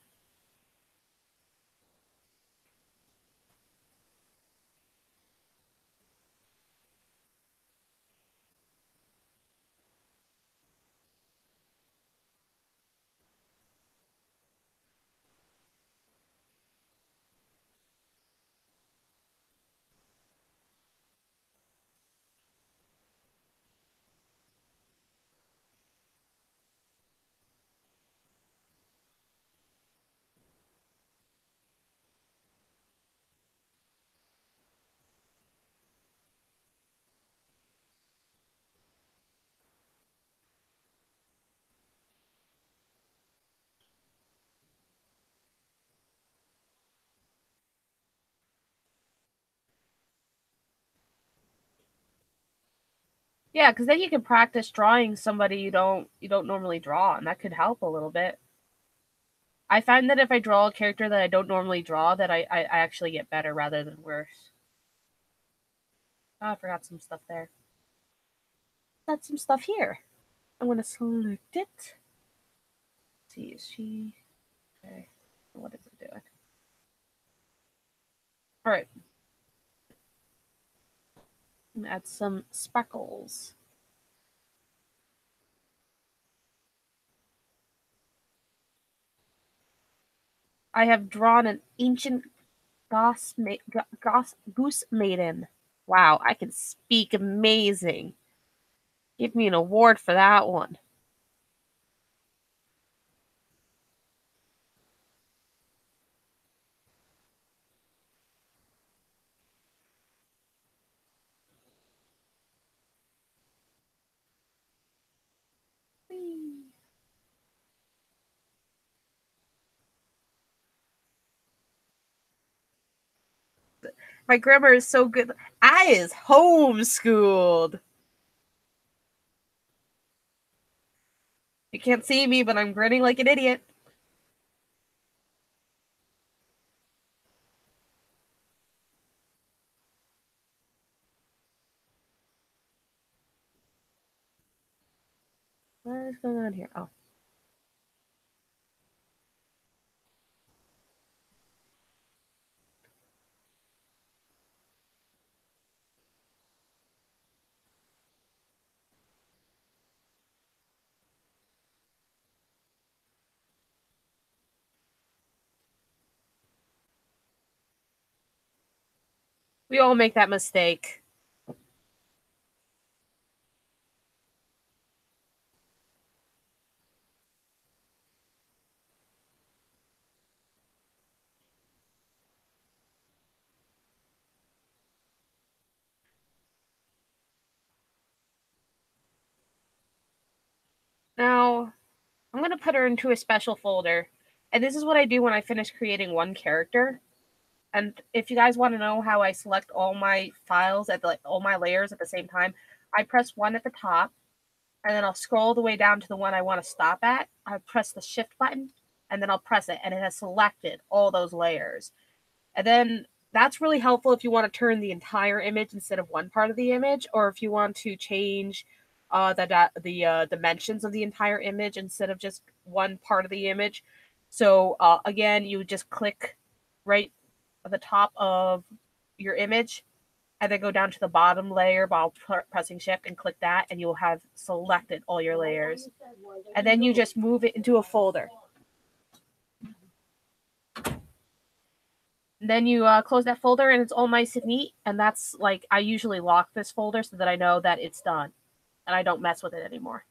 Yeah, because then you can practice drawing somebody you don't normally draw, and that could help a little bit. I find that if I draw a character that I don't normally draw, that I actually get better rather than worse. Oh, I forgot some stuff there. Got some stuff here. I'm gonna select it. Let's see, is she okay? What is it doing? All right. Add some speckles. I have drawn an ancient goose maiden. Wow, I can speak amazing. Give me an award for that one. My grammar is so good. I is homeschooled. You can't see me, but I'm grinning like an idiot. What is going on here? Oh. We all make that mistake. Now, I'm going to put her into a special folder. And this is what I do when I finish creating one character. And if you guys want to know how I select all my files all my layers at the same time, I press 1 at the top, and then I'll scroll the way down to the one I want to stop at. I press the shift button, and then I'll press it, and it has selected all those layers. And then that's really helpful if you want to turn the entire image instead of one part of the image, or if you want to change the dimensions of the entire image instead of just one part of the image. So again, you would just click right at the top of your image and then go down to the bottom layer while pressing shift and click that, and you'll have selected all your layers. And then you just move it into a folder. Then you close that folder and it's all nice and neat. And that's like, I usually lock this folder so that I know that it's done and I don't mess with it anymore.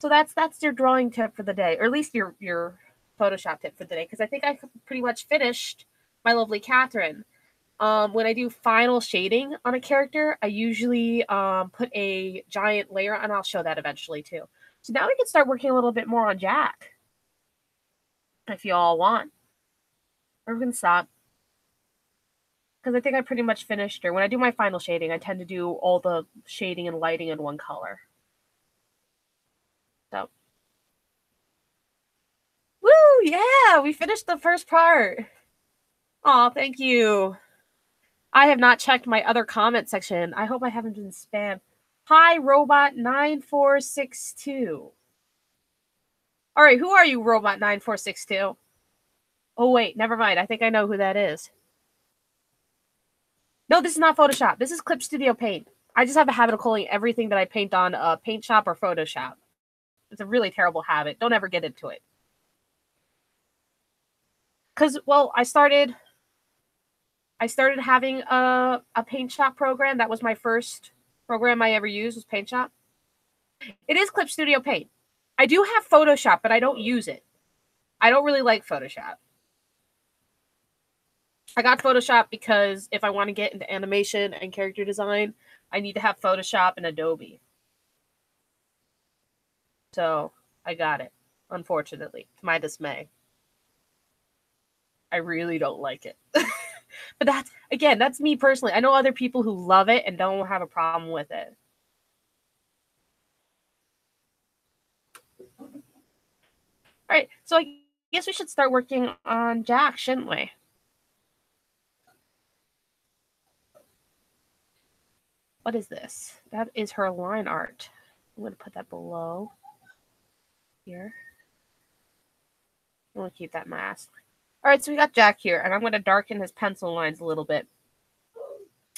So that's your drawing tip for the day, or at least your Photoshop tip for the day, because I think I pretty much finished my lovely Catherine. When I do final shading on a character, I usually put a giant layer, and I'll show that eventually too. So now we can start working a little bit more on Jack, if you all want. Or we can stop, because I think I pretty much finished her. When I do my final shading, I tend to do all the shading and lighting in one color. So, woo! Yeah, we finished the first part. Oh, thank you. I have not checked my other comment section. I hope I haven't been spammed. Hi, Robot9462. All right, who are you, Robot9462? Oh, wait, never mind. I think I know who that is. No, this is not Photoshop. This is Clip Studio Paint. I just have a habit of calling everything that I paint on Paint Shop or Photoshop. It's a really terrible habit. Don't ever get into it. Because, well, I started having a Paint Shop program. That was my first program I ever used, was Paint Shop. It is Clip Studio Paint. I do have Photoshop, but I don't use it. I don't really like Photoshop. I got Photoshop because if I want to get into animation and character design, I need to have Photoshop and Adobe. So I got it, unfortunately, to my dismay. I really don't like it. But that's me personally. I know other people who love it and don't have a problem with it. All right, so I guess we should start working on Jack, shouldn't we? What is this? That is her line art. I'm going to put that below here. I'm going to keep that mask. All right, so we got Jack here, and I'm going to darken his pencil lines a little bit.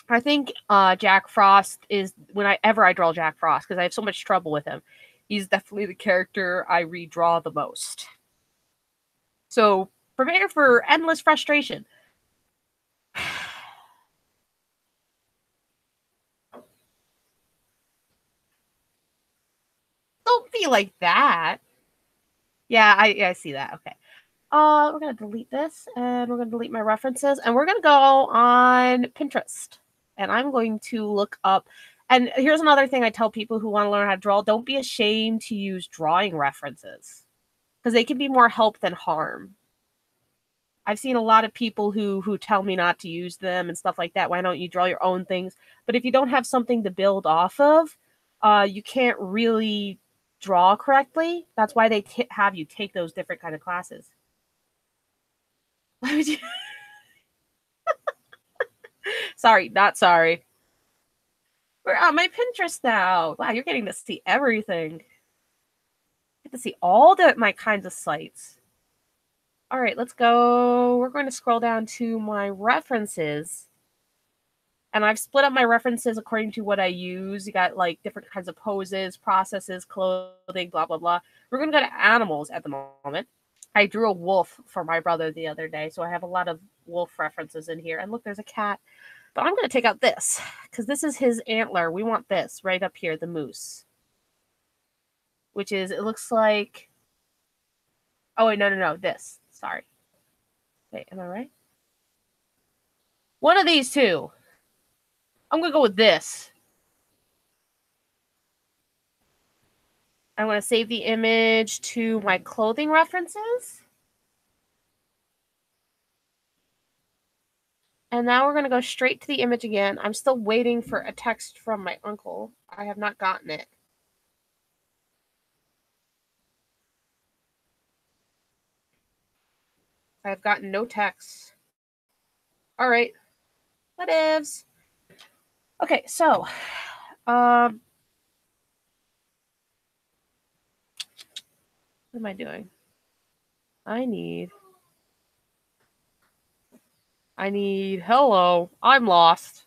I think Jack Frost is, whenever I draw Jack Frost, because I have so much trouble with him, he's definitely the character I redraw the most. So prepare for endless frustration. Don't be like that. Yeah, I see that. Okay. We're going to delete this, and we're going to delete my references, and we're going to go on Pinterest. And I'm going to look up, and here's another thing I tell people who want to learn how to draw. Don't be ashamed to use drawing references, because they can be more help than harm. I've seen a lot of people who tell me not to use them and stuff like that. Why don't you draw your own things? But if you don't have something to build off of, you can't really draw correctly. That's why they have you take those different kind of classes. Why would you? Sorry, not sorry. We're on my Pinterest now. Wow, you're getting to see everything. You get to see all my kinds of sites. All right, let's go. We're going to scroll down to my references. And I've split up my references according to what I use. You got like different kinds of poses, processes, clothing, blah, blah, blah. We're going to go to animals at the moment. I drew a wolf for my brother the other day, so I have a lot of wolf references in here. And look, there's a cat. But I'm going to take out this, because this is his antler. We want this right up here, the moose. Which is, it looks like... Oh, wait, no, this. Sorry. Wait, am I right? One of these two. I'm going to go with this. I want to save the image to my clothing references. And now we're going to go straight to the image again. I'm still waiting for a text from my uncle. I have not gotten it. I have gotten no texts. All right. Whatevs. Okay, so what am I doing? I need hello, I'm lost.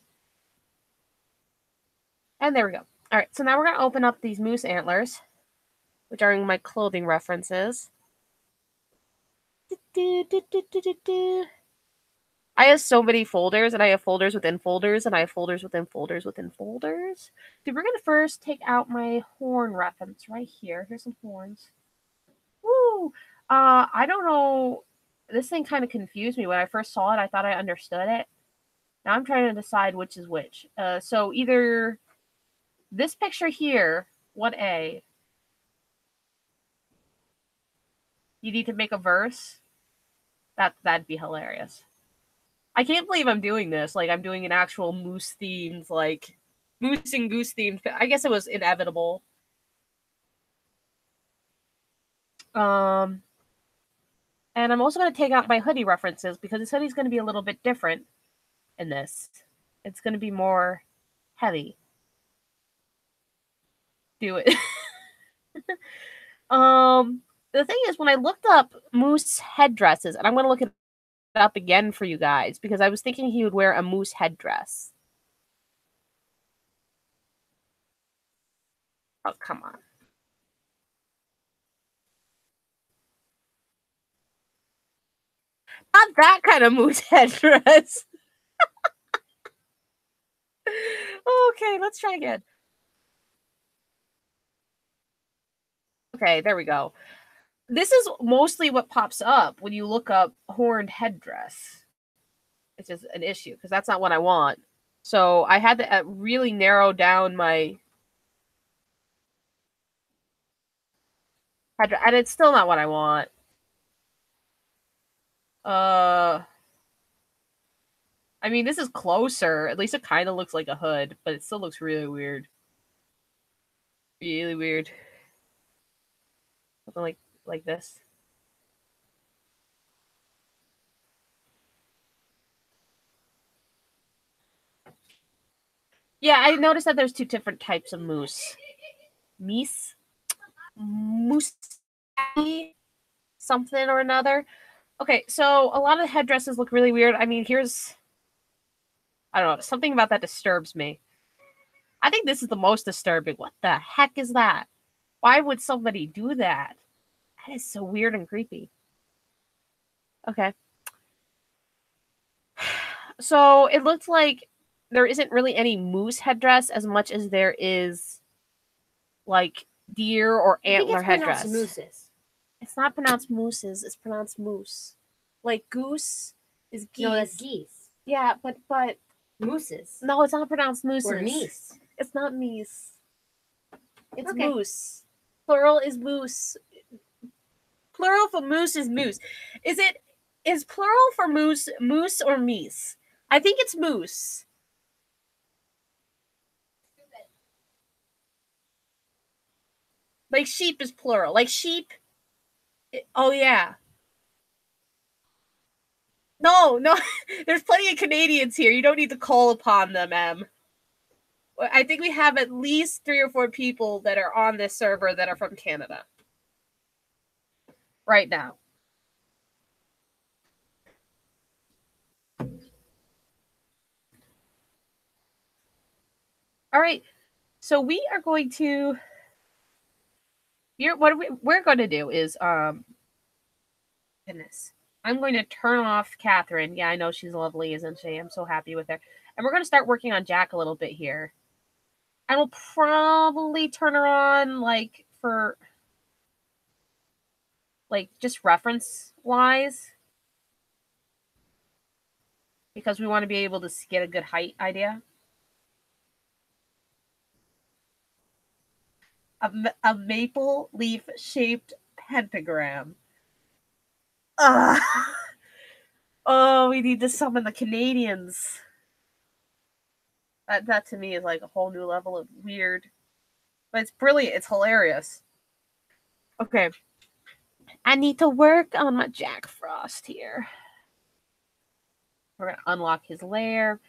And there we go. All right, so now we're going to open up these moose antlers, which are in my clothing references. I have so many folders, and I have folders within folders, and I have folders within folders within folders. So we're going to first take out my horn reference right here. Here's some horns. Woo! I don't know. This thing kind of confused me. When I first saw it, I thought I understood it. Now I'm trying to decide which is which. So either this picture here, 1A, you need to make a verse. That'd be hilarious. I can't believe I'm doing this. Like, I'm doing an actual moose themed, like, moose and goose themed. I guess it was inevitable. And I'm also going to take out my hoodie references because this hoodie's going to be a little bit different in this. It's going to be more heavy. Do it. The thing is, when I looked up moose headdresses, and I'm going to look it up again for you guys because I was thinking he would wear a moose headdress. Oh, come on. Not that kind of moose headdress. Okay, let's try again. Okay, there we go. This is mostly what pops up when you look up horned headdress. It's just an issue because that's not what I want. So I had to really narrow down my headdress, and it's still not what I want. I mean, this is closer. At least it kind of looks like a hood, but it still looks really weird. Really weird. Something like this. Yeah, I noticed that there's two different types of moose. Moose, something or another. Okay, so a lot of headdresses look really weird. I mean, here's... I don't know. Something about that disturbs me. I think this is the most disturbing. What the heck is that? Why would somebody do that? That is so weird and creepy. Okay. So it looks like there isn't really any moose headdress as much as there is like deer or antler headdress. Mooses. It's not pronounced mooses. It's pronounced moose. Like goose is geese. No, that's geese. Yeah, but mooses. No, it's not pronounced mooses. Or meese. It's not meese. It's okay. moose. Plural is moose. Plural for moose is moose. Is plural for moose or meese? I think it's moose. Like sheep is plural. Like sheep. Oh yeah. No. There's plenty of Canadians here. You don't need to call upon them, Em. I think we have at least 3 or 4 people that are on this server that are from Canada. Right now. All right. So we are going to... we're going to do is... goodness. I'm going to turn off Catherine. Yeah, I know she's lovely, isn't she? I'm so happy with her. And we're going to start working on Jack a little bit here. And we'll probably turn her on, like, for, like, just reference-wise. Because we want to be able to get a good height idea. A maple leaf-shaped pentagram. Oh, we need to summon the Canadians. That to me is like a whole new level of weird. But it's brilliant. It's hilarious. Okay. I need to work on my Jack Frost here. We're going to unlock his lair.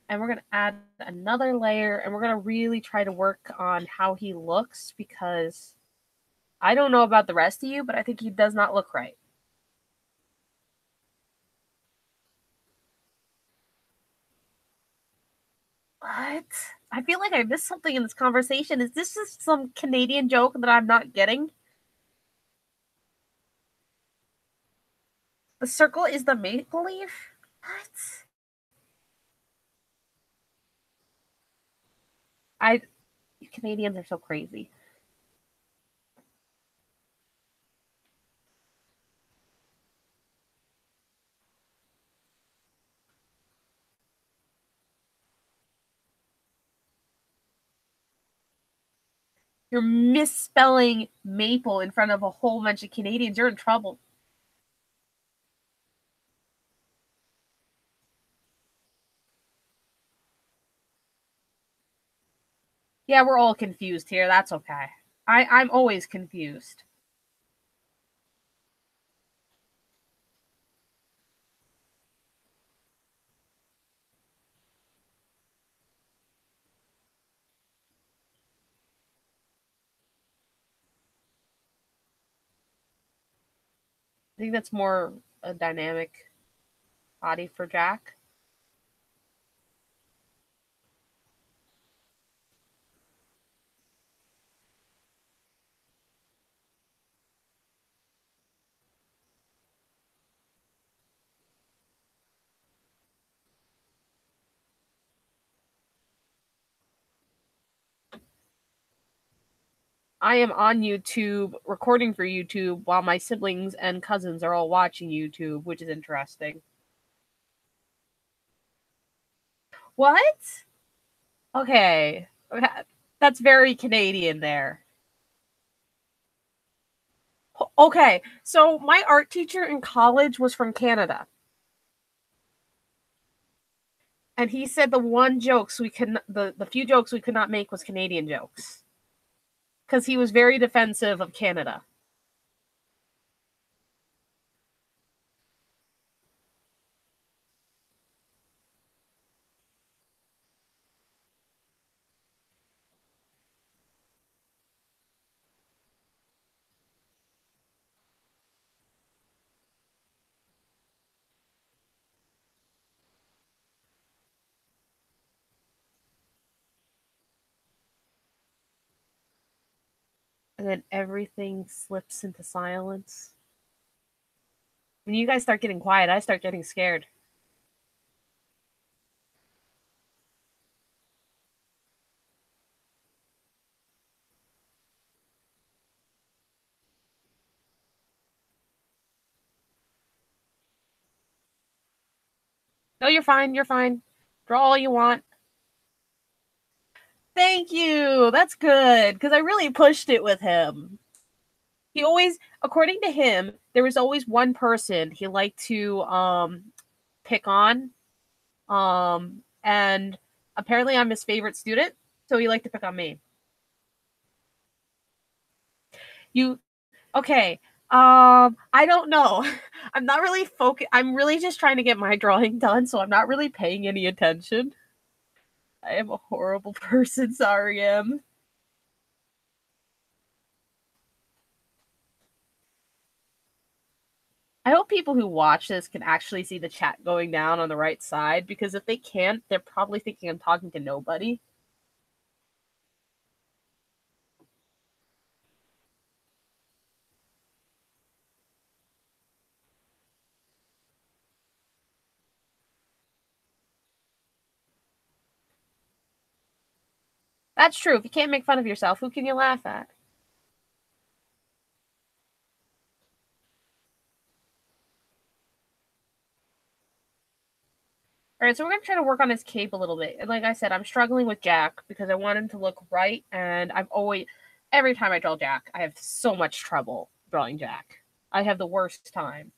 And we're going to add another layer. And we're going to really try to work on how he looks. Because I don't know about the rest of you, but I think he does not look right. What? I feel like I missed something in this conversation. Is this just some Canadian joke that I'm not getting? The circle is the maple leaf? What? Canadians are so crazy. You're misspelling maple in front of a whole bunch of Canadians. You're in trouble. Yeah, we're all confused here. That's okay. I'm always confused. I think that's more a dynamic body for Jack. I am on YouTube, recording for YouTube, while my siblings and cousins are all watching YouTube, which is interesting. What? Okay. That's very Canadian there. Okay, so my art teacher in college was from Canada. And he said the few jokes we could not make was Canadian jokes. Because he was very defensive of Canada. And then everything slips into silence. When you guys start getting quiet, I start getting scared. No, you're fine. You're fine. Draw all you want. Thank you. That's good. Because I really pushed it with him. He always, according to him, there was always one person he liked to pick on. And apparently I'm his favorite student, so he liked to pick on me. Okay. I don't know. I'm not really focused. I'm really just trying to get my drawing done, so I'm not really paying any attention. I am a horrible person, sorry, Em. I hope people who watch this can actually see the chat going down on the right side, because if they can't, they're probably thinking I'm talking to nobody. That's true. If you can't make fun of yourself, who can you laugh at? Alright, so we're gonna try to work on his cape a little bit. And like I said, I'm struggling with Jack because I want him to look right, and every time I draw Jack, I have so much trouble drawing Jack. I have the worst time.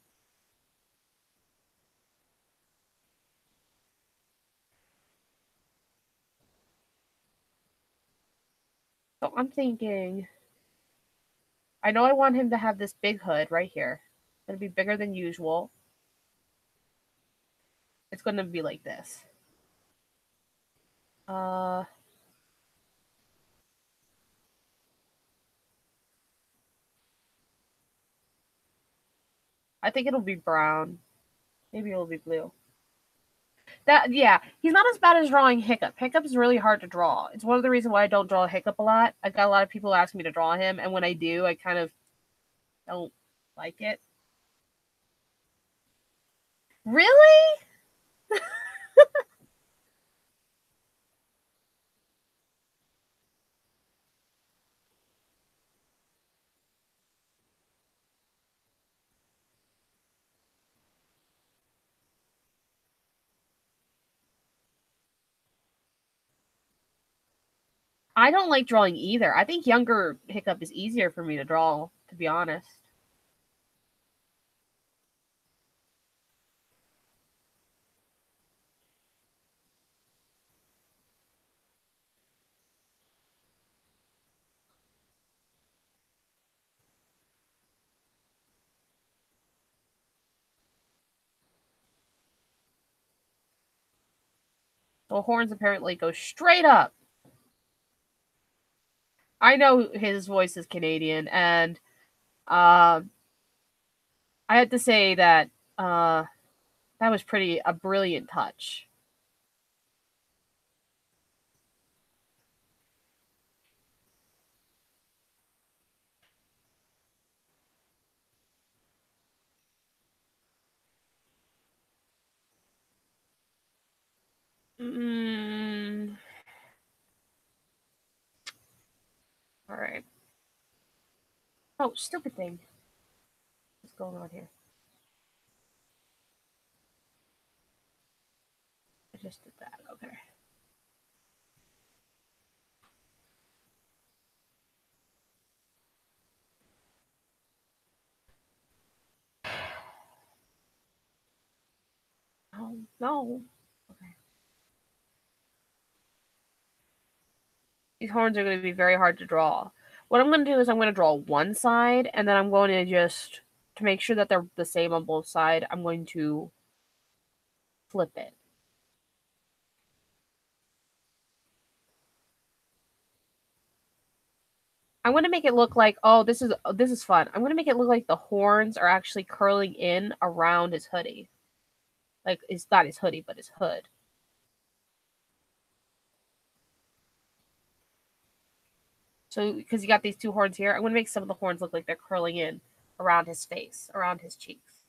So I'm thinking, I know I want him to have this big hood right here. It's gonna be bigger than usual. It's gonna be like this. I think it'll be brown. Maybe it'll be blue. Yeah, he's not as bad as drawing Hiccup. Hiccup is really hard to draw. It's one of the reasons why I don't draw Hiccup a lot. I've got a lot of people asking me to draw him, and when I do, I kind of don't like it. Really? I don't like drawing either. I think younger Hiccup is easier for me to draw, to be honest. The horns apparently go straight up. I know his voice is Canadian, and I had to say that that was a brilliant touch. All right. Oh, stupid thing. What's going on here? I just did that. Okay. Oh, no. Okay. These horns are going to be very hard to draw. What I'm going to do is I'm going to draw one side, and then I'm going to to make sure that they're the same on both sides, I'm going to flip it. I'm going to make it look like, this is fun. I'm going to make it look like the horns are actually curling in around his hoodie. Like, it's not his hoodie, but his hood. So, because you got these two horns here, I'm going to make some of the horns look like they're curling in around his face, around his cheeks.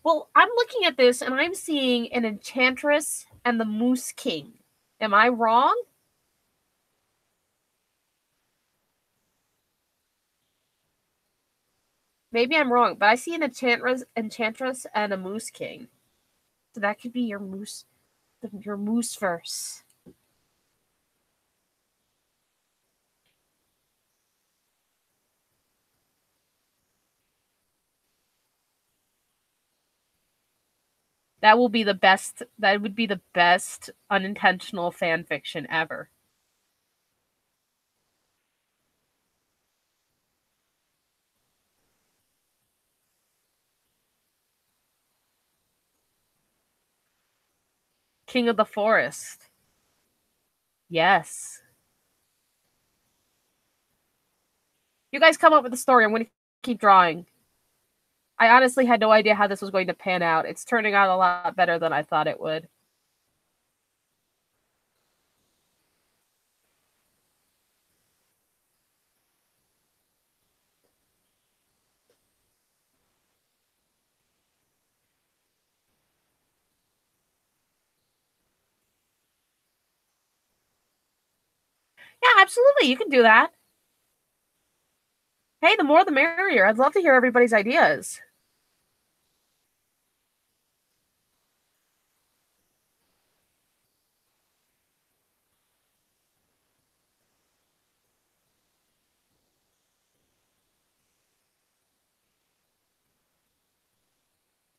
Well, I'm looking at this and I'm seeing an Enchantress and the Moose King. Am I wrong? Maybe I'm wrong, but I see an Enchantress and a Moose King. So that could be your moose verse. That will be the best. That would be the best unintentional fan fiction ever. King of the Forest. Yes. You guys come up with a story. I'm going to keep drawing. I honestly had no idea how this was going to pan out. It's turning out a lot better than I thought it would. Yeah, absolutely. You can do that. Hey, the more the merrier. I'd love to hear everybody's ideas.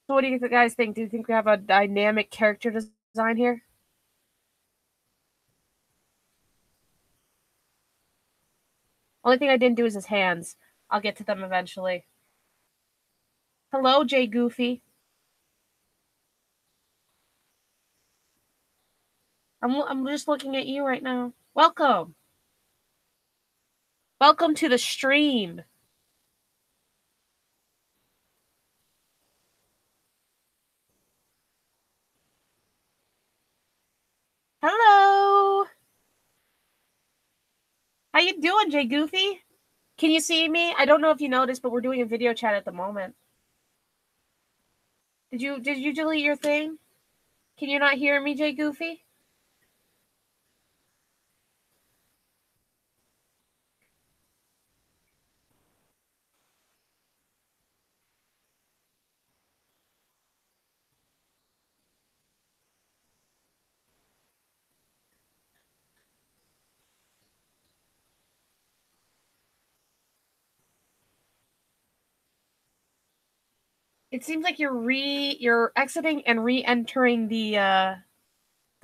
So what do you guys think? Do you think we have a dynamic character design here? Only thing I didn't do is his hands. I'll get to them eventually. Hello, Jay Goofy. I'm just looking at you right now. Welcome. Welcome to the stream. Hello. How you doing, Jay Goofy? Can you see me? I don't know if you noticed, but we're doing a video chat at the moment. Did you delete your thing? Can you not hear me, Jay Goofy? It seems like you're exiting and re-entering the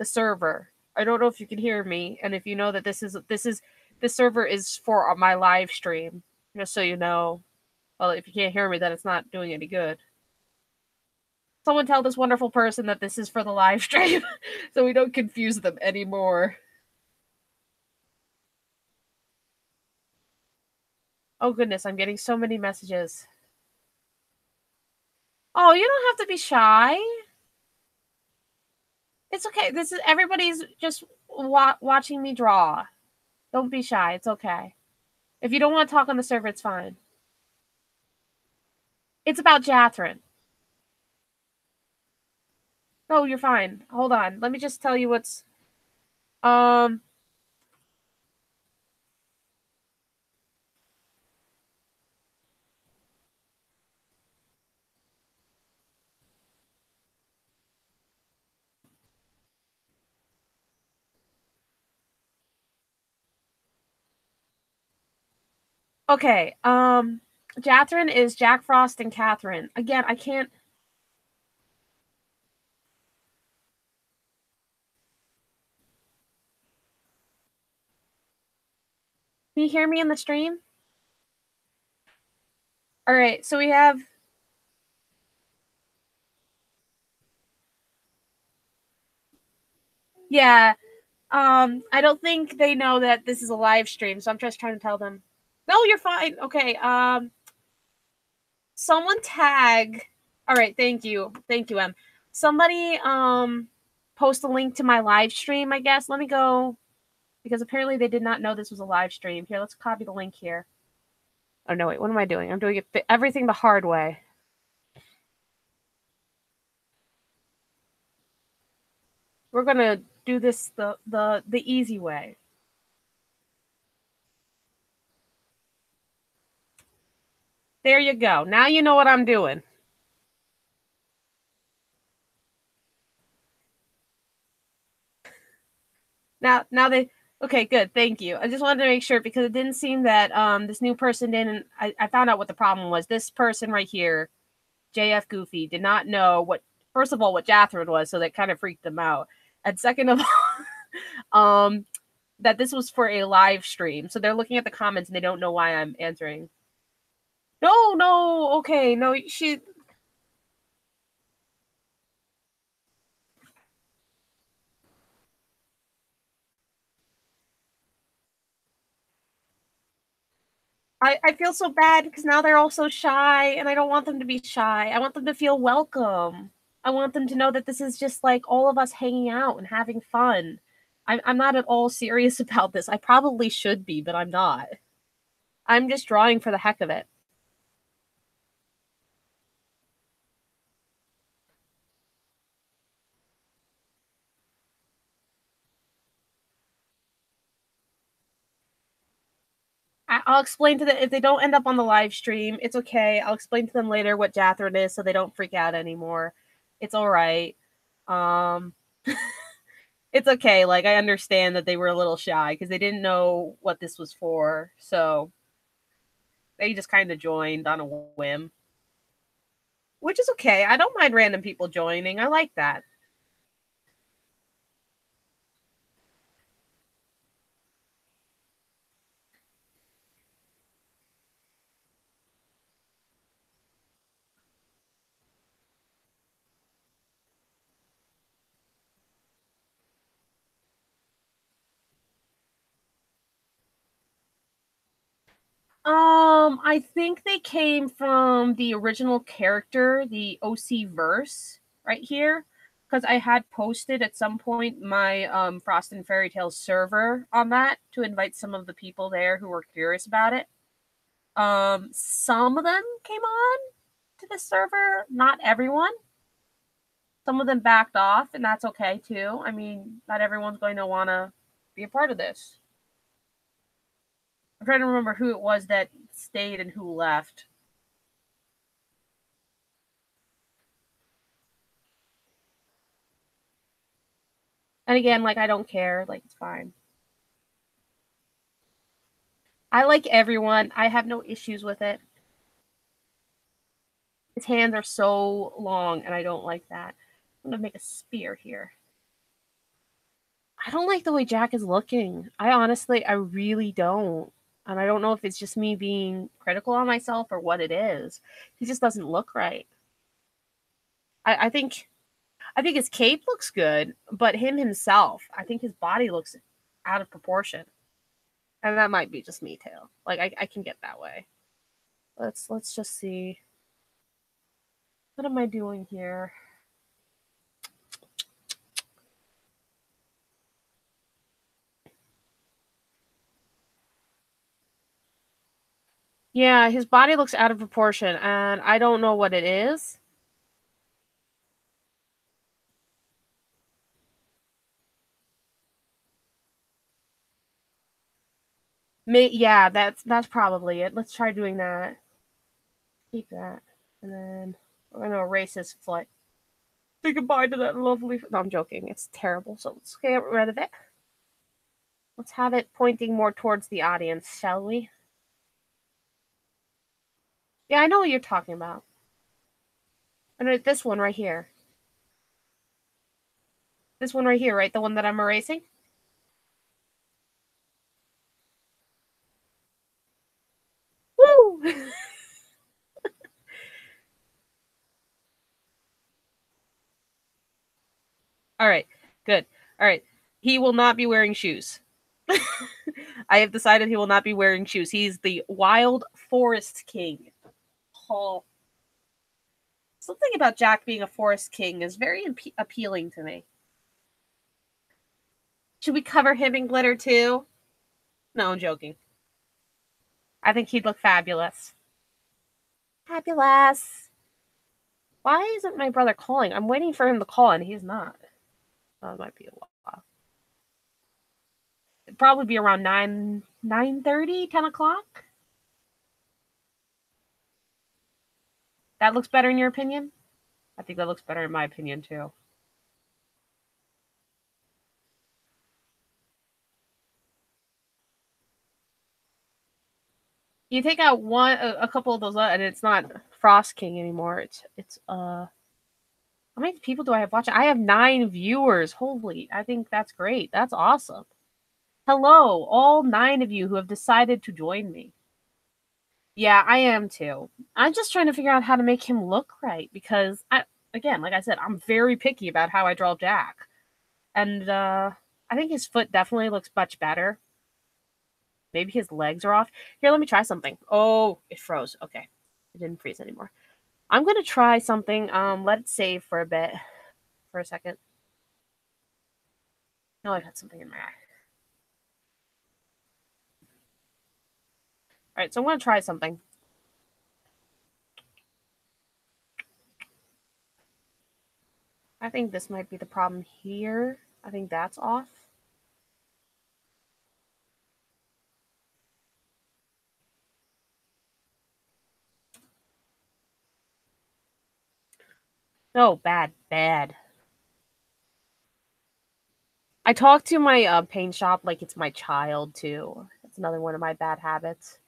server. I don't know if you can hear me, and if you know that this server is for my live stream. Just so you know. Well, if you can't hear me, then it's not doing any good. Someone tell this wonderful person that this is for the live stream, so we don't confuse them anymore. Oh goodness, I'm getting so many messages. Oh, you don't have to be shy. It's okay. This is everybody's just watching me draw. Don't be shy. It's okay. If you don't want to talk on the server, it's fine. It's about Jathrin. No, you're fine. Hold on. Let me just tell you what's okay. Jathrin is Jack Frost and Catherine. Again, I can't. Can you hear me in the stream? All right. So we have. Yeah. I don't think they know that this is a live stream, so I'm just trying to tell them. No, you're fine. Okay. Someone tag. All right. Thank you. Thank you, Em. Somebody post a link to my live stream. I guess. Let me go. Because apparently they did not know this was a live stream. Here, let's copy the link here. Oh, no, wait, what am I doing? I'm doing everything the hard way. We're going to do this the easy way. There you go. Now you know what I'm doing. Now they... Okay, good. Thank you. I just wanted to make sure because it didn't seem that this new person didn't... I found out what the problem was. This person right here, JF Goofy, did not know what... First of all, what Jathrin was, so that kind of freaked them out. And second of all, that this was for a live stream. So they're looking at the comments and they don't know why I'm answering. No, okay, no, she... I feel so bad because now they're all so shy and I don't want them to be shy. I want them to feel welcome. I want them to know that this is just like all of us hanging out and having fun. I'm not at all serious about this. I probably should be, but I'm not. I'm just drawing for the heck of it. I'll explain to them if they don't end up on the live stream. It's okay. I'll explain to them later what Jathrin is, so they don't freak out anymore. It's all right. It's okay. Like, I understand that they were a little shy because they didn't know what this was for, so they just kind of joined on a whim, which is okay. I don't mind random people joining. I like that. I think they came from the original character, the OC verse, right here, because I had posted at some point my Frost and Fairy Tales server on that to invite some of the people there who were curious about it. Some of them came on to the server, not everyone. Some of them backed off, and that's okay too. I mean, not everyone's going to want to be a part of this. I'm trying to remember who it was that stayed and who left. And again, like, I don't care. Like, it's fine. I like everyone. I have no issues with it. His hands are so long, and I don't like that. I'm going to make a spear here. I don't like the way Jack is looking. I really don't. And I don't know if it's just me being critical on myself or what it is. He just doesn't look right. I think his cape looks good, but him himself, I think his body looks out of proportion. And that might be just me too. Like, I can get that way. Let's just see. What am I doing here? Yeah, his body looks out of proportion, and I don't know what it is. Yeah, that's probably it. Let's try doing that. Keep that. And then we're going to erase his foot. Say goodbye to that lovely... No, I'm joking. It's terrible. So let's get rid of it. Let's have it pointing more towards the audience, shall we? Yeah, I know what you're talking about. And this one right here. This one right here, right? The one that I'm erasing? Woo! All right, good. All right. He will not be wearing shoes. I have decided he will not be wearing shoes. He's the Wild Forest King. Oh. Something about Jack being a Forest King is very appealing to me. Should we cover him in glitter too? No, I'm joking. I think he'd look fabulous. Fabulous. Why isn't my brother calling? I'm waiting for him to call and he's not. Oh, it might be a while. It'd probably be around 9:30, 10 o'clock. That looks better in your opinion? I think that looks better in my opinion too. You take out a couple of those, and it's not Frost King anymore. It's how many people do I have watching? I have 9 viewers. Holy, I think that's great. That's awesome. Hello, all 9 of you who have decided to join me. Yeah, I am too. I'm just trying to figure out how to make him look right because again, like I said, I'm very picky about how I draw Jack. And I think his foot definitely looks much better. Maybe his legs are off. Here, let me try something. Oh, it froze. Okay. It didn't freeze anymore. I'm going to try something. Let it save for a bit. For a second. No, I've had something in my eye. Alright, so I'm going to try something. I think this might be the problem here. I think that's off. Oh, bad, bad. I talk to my paint shop like it's my child too. That's another one of my bad habits.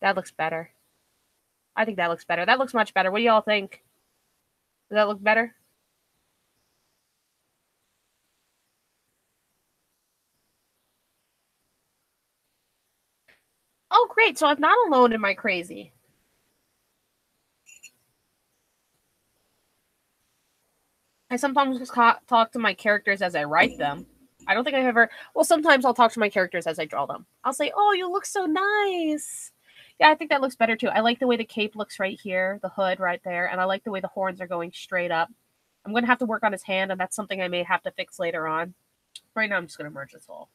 That looks better. I think that looks better. That looks much better. What do y'all think? Does that look better? Oh, great. So I'm not alone in my crazy. I sometimes just talk to my characters as I write them. I don't think I've ever. Well, sometimes I'll talk to my characters as I draw them. I'll say, "Oh, you look so nice." Yeah, I think that looks better too. I like the way the cape looks right here, the hood right there, and I like the way the horns are going straight up. I'm going to have to work on his hand, and that's something I may have to fix later on. Right now, I'm just going to merge this all.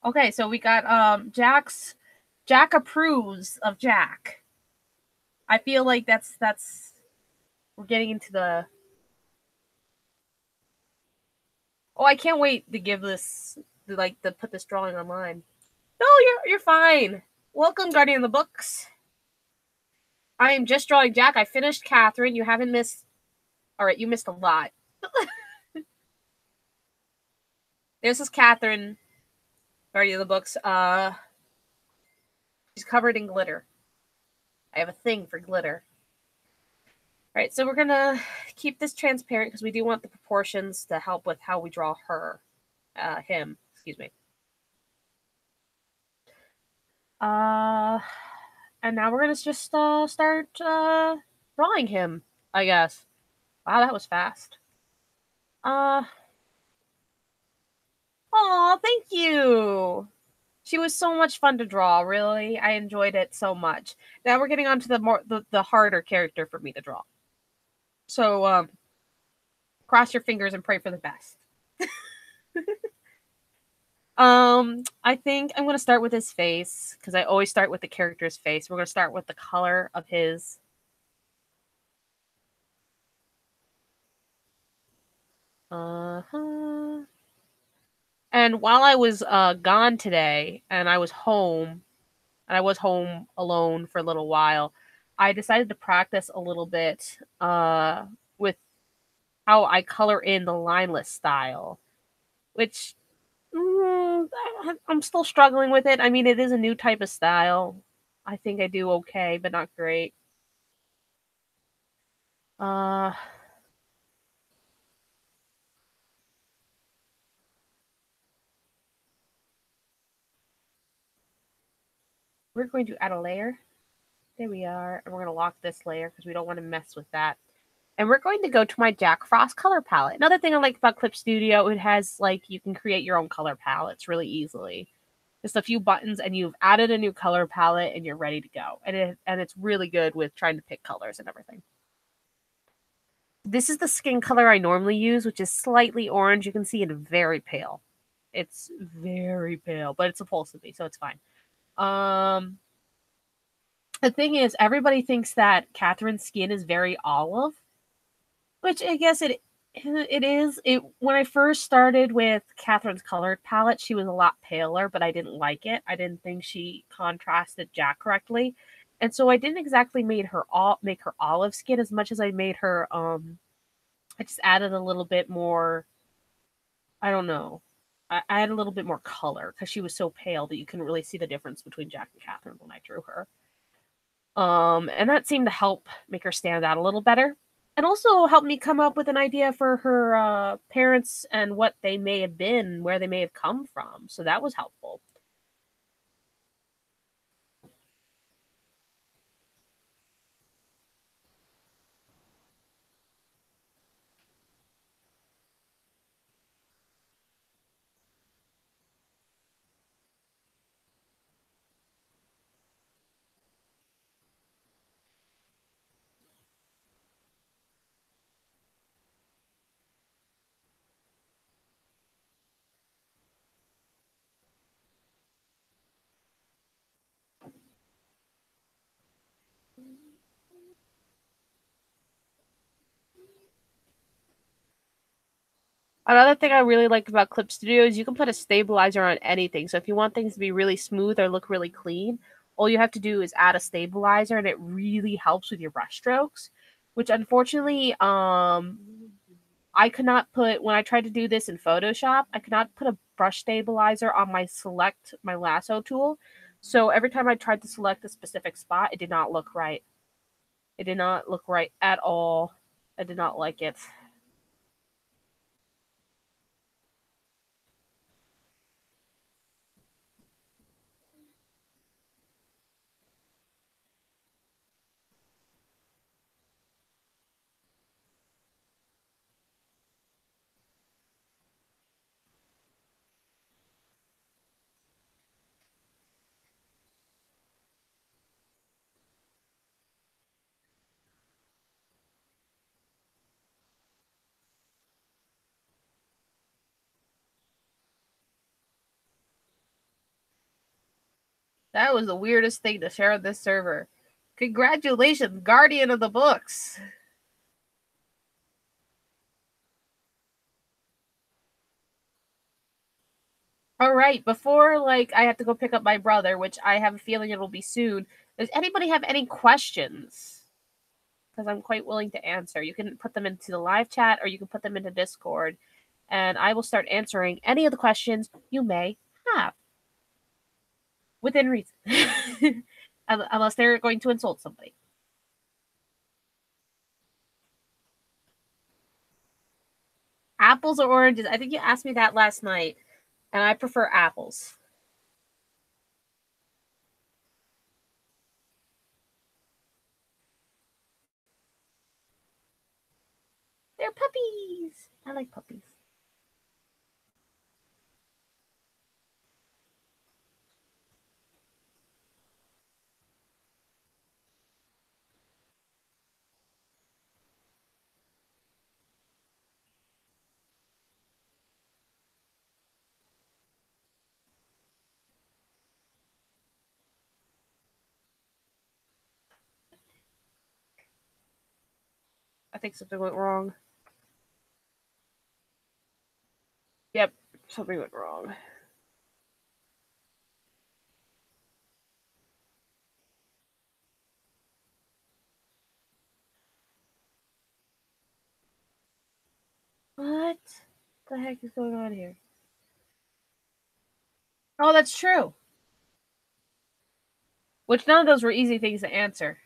Okay, so we got Jack approves of Jack. I feel like that's we're getting into the. Oh, I can't wait to give this to put this drawing online. No, you're fine. Welcome, Guardian of the Books. I am just drawing Jack. I finished Catherine. You haven't missed. All right, you missed a lot. This is Catherine, Guardian of the Books. She's covered in glitter. I have a thing for glitter. All right, so we're gonna keep this transparent because we do want the proportions to help with how we draw him. Excuse me. Uh, and now we're gonna just start drawing him. I guess. Wow, that was fast. Uh, oh, thank you. She was so much fun to draw. Really, I enjoyed it so much. Now we're getting on to the harder character for me to draw. So cross your fingers and pray for the best. I think I'm gonna start with his face because I always start with the character's face. We're gonna start with the color of his. Uh-huh. And while I was gone today, and I was home, and I was home alone for a little while, I decided to practice a little bit with how I color in the lineless style, which I'm still struggling with it. I mean, it is a new type of style. I think I do okay, but not great. Uh, we're going to add a layer. There we are. And we're going to lock this layer because we don't want to mess with that. And we're going to go to my Jack Frost color palette. Another thing I like about Clip Studio, it has you can create your own color palettes really easily. Just a few buttons and you've added a new color palette and you're ready to go. And it's really good with trying to pick colors and everything. This is the skin color I normally use, which is slightly orange. You can see it very pale. It's very pale, but it's supposed to be, so it's fine. The thing is, everybody thinks that Catherine's skin is very olive, which I guess it is. It when I first started with Catherine's colored palette, she was a lot paler, but I didn't like it. I didn't think she contrasted Jack correctly, and so I didn't exactly make her olive skin as much as I made her. I just added a little bit more. I don't know. I had a little bit more color because she was so pale that you couldn't really see the difference between Jack and Catherine when I drew her. And that seemed to help make her stand out a little better. And also helped me come up with an idea for her parents and what they may have been, where they may have come from. So that was helpful. Another thing I really like about Clip Studio is you can put a stabilizer on anything. So if you want things to be really smooth or look really clean, all you have to do is add a stabilizer, and it really helps with your brush strokes. Which unfortunately, I could not put when I tried to do this in Photoshop. I could not put a brush stabilizer on my lasso tool. So every time I tried to select a specific spot, it did not look right. It did not look right at all. I did not like it. That was the weirdest thing to share on this server. Congratulations, Guardian of the Books. All right, before I have to go pick up my brother, which I have a feeling it'll be soon. Does anybody have any questions? Because I'm quite willing to answer. You can put them into the live chat or you can put them into Discord, and I will start answering any of the questions you may have within reason. Unless they're going to insult somebody. Apples or oranges? I think you asked me that last night, and I prefer apples. They're puppies. I like puppies. I think something went wrong. Yep, something went wrong. What the heck is going on here? Oh, that's true. Which none of those were easy things to answer.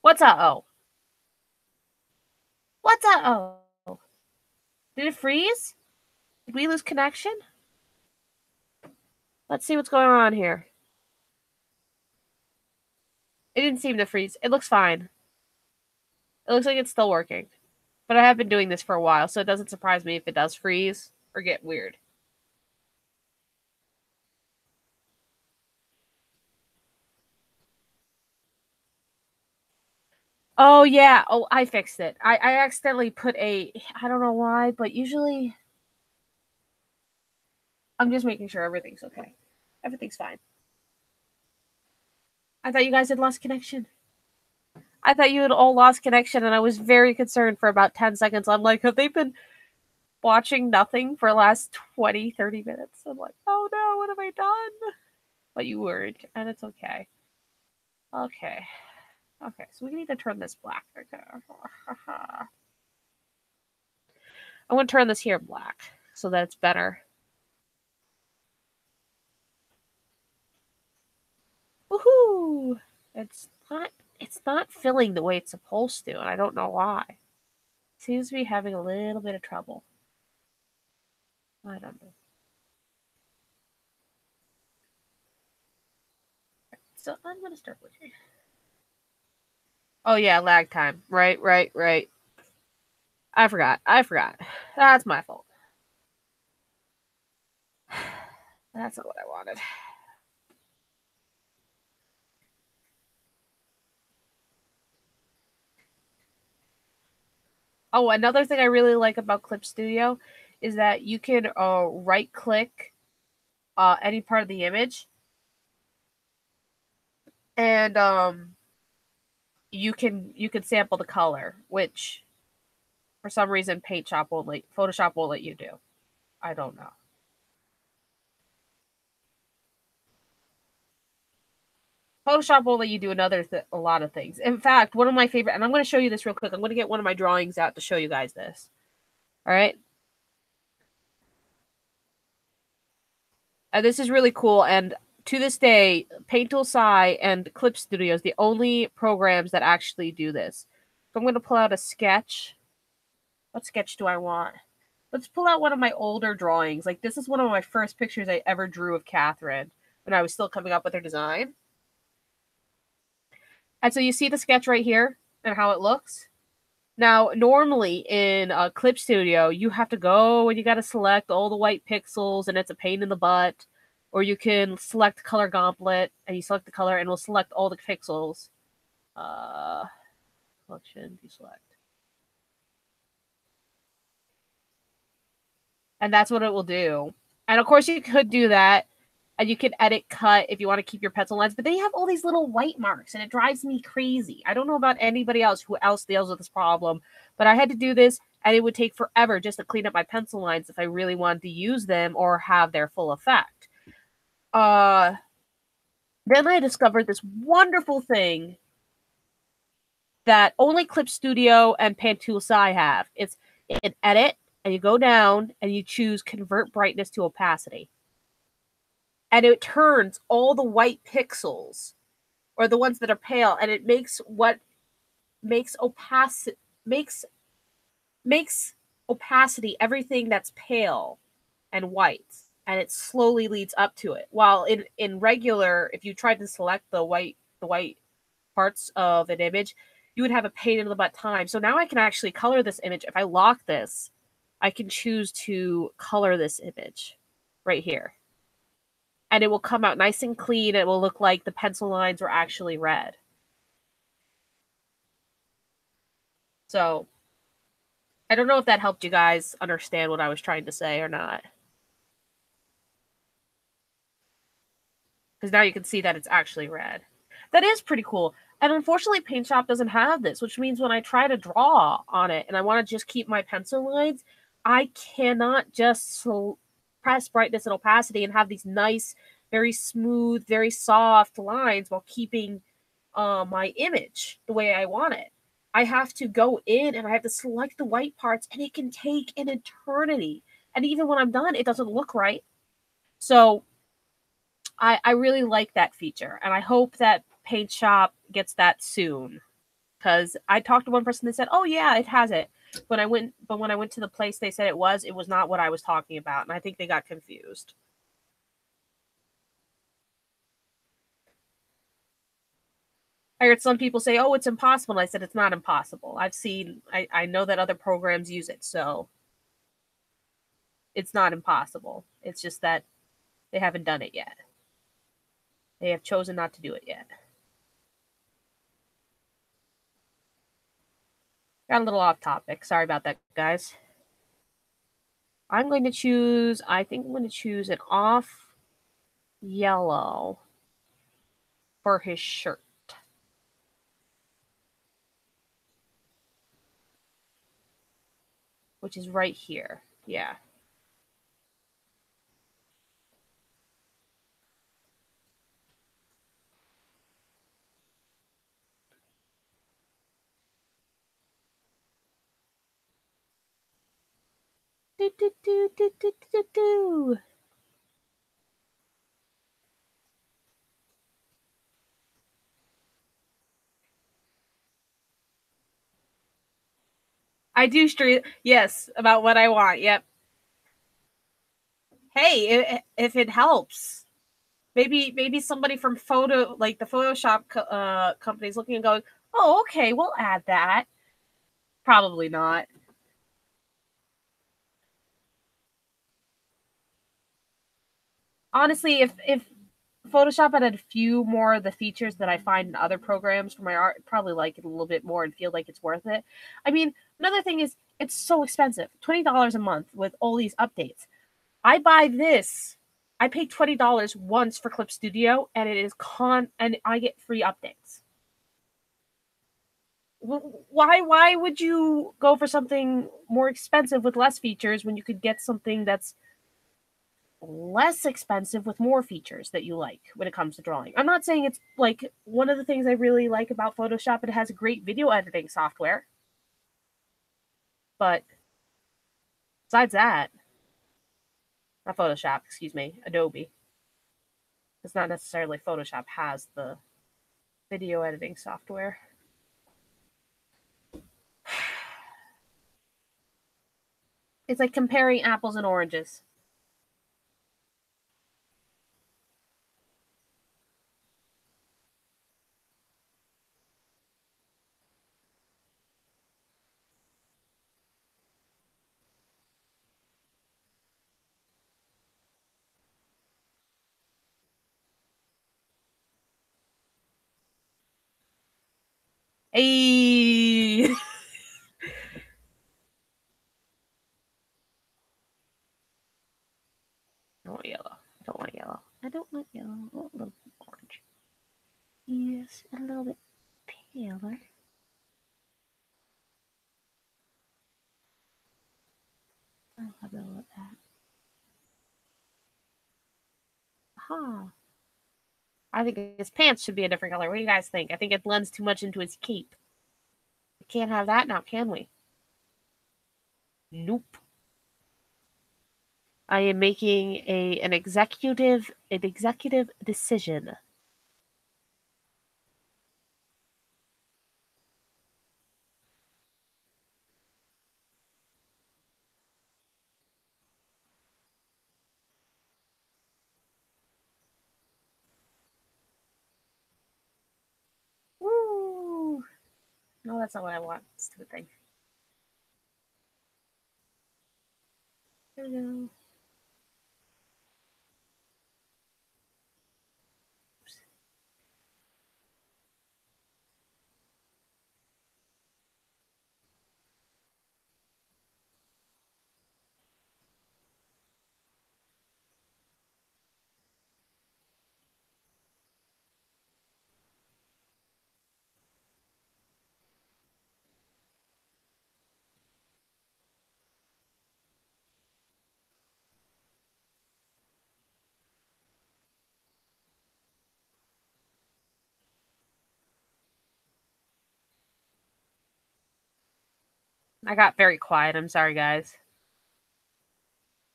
What's a O? What's a O? Did it freeze? Did we lose connection? Let's see what's going on here. It didn't seem to freeze. It looks fine. It looks like it's still working. But I have been doing this for a while, so it doesn't surprise me if it does freeze or get weird. Oh, yeah. Oh, I fixed it. I accidentally put I don't know why, but usually I'm just making sure everything's okay. Everything's fine. I thought you guys had lost connection. I thought you had all lost connection, and I was very concerned for about 10 seconds. I'm like, have they been watching nothing for the last 20, 30 minutes? I'm like, oh no, what have I done? But you weren't, and it's okay. Okay. Okay, so we need to turn this black. Okay. I'm going to turn this here black so that it's better. Woohoo! It's not filling the way it's supposed to, and I don't know why. It seems to be having a little bit of trouble. I don't know. So I'm gonna start with it. Oh yeah, lag time. Right. I forgot. That's my fault. That's not what I wanted. Oh, another thing I really like about Clip Studio is that you can right click any part of the image, and you can sample the color, which for some reason Photoshop won't let you do. I don't know. Photoshop won't let you do a lot of things. In fact, one of my favorite, and I'm going to show you this real quick. I'm going to get one of my drawings out to show you guys this. All right. This is really cool. And to this day, Paint Tool SAI and Clip Studio is the only programs that actually do this. So I'm going to pull out a sketch. What sketch do I want? Let's pull out one of my older drawings. Like, this is one of my first pictures I ever drew of Catherine when I was still coming up with her design. And so you see the sketch right here and how it looks. Now, normally in Clip Studio, you have to go and you got to select all the white pixels, and it's a pain in the butt. Or you can select Color Gauntlet, and you select the color, and it'll select all the pixels. Selection, deselect. And that's what it will do. And of course, you could do that. And you can edit, cut if you want to keep your pencil lines. But they have all these little white marks, and it drives me crazy. I don't know about anybody else who else deals with this problem. But I had to do this, and it would take forever just to clean up my pencil lines if I really wanted to use them or have their full effect. Then I discovered this wonderful thing that only Clip Studio and Paint Tool SAI have. It's an edit, and you go down, and you choose Convert Brightness to Opacity. And it turns all the white pixels, or the ones that are pale, and it makes opacity everything that's pale and white, and it slowly leads up to it. While in regular, if you tried to select the white parts of an image, you would have a pain in the butt time. So now I can actually color this image. If I lock this, I can choose to color this image right here. And it will come out nice and clean. It will look like the pencil lines were actually red. So, I don't know if that helped you guys understand what I was trying to say or not. Because now you can see that it's actually red. That is pretty cool. And unfortunately, Paint Shop doesn't have this, which means when I try to draw on it and I want to just keep my pencil lines, I cannot just press brightness and opacity and have these nice, very smooth, very soft lines while keeping my image the way I want it. I have to go in and I have to select the white parts, and it can take an eternity. And even when I'm done, it doesn't look right. So I really like that feature, and I hope that Paint Shop gets that soon. Because I talked to one person that said, "Oh yeah, it has it." When I went to the place they said it was not what I was talking about, and I think they got confused. I heard some people say, "Oh, it's impossible." And I said, "It's not impossible. I know that other programs use it, so it's not impossible. It's just that they haven't done it yet. They have chosen not to do it yet." Got a little off topic. Sorry about that, guys. I'm going to choose, I think I'm going to choose an off yellow for his shirt. Which is right here. Yeah. Do, do, do, do, do, do, do. I do street. Yes, about what I want. Yep. Hey, if it helps, maybe somebody from the Photoshop company's looking and going, "Oh, okay, we'll add that." Probably not. Honestly, if Photoshop had a few more of the features that I find in other programs for my art, I'd probably like it a little bit more and feel like it's worth it. I mean, another thing is it's so expensive. $20 a month with all these updates. I buy this. I pay $20 once for Clip Studio, and it is and I get free updates. Why would you go for something more expensive with less features when you could get something that's less expensive with more features that you like when it comes to drawing? I'm not saying it's like one of the things I really like about Photoshop, it has great video editing software. But besides that, not Photoshop, excuse me, Adobe. It's not necessarily Photoshop has the video editing software. It's like comparing apples and oranges. Hey. I don't want yellow. I don't want yellow. I don't want yellow. I want a little bit orange. Yes, a little bit paler. I'll have a little of that. Aha. I think his pants should be a different color. What do you guys think? I think it blends too much into his cape. We can't have that now, can we? Nope. I am making an executive decision. Woo! No, that's not what I want. Stupid thing. There we go. I got very quiet. I'm sorry, guys.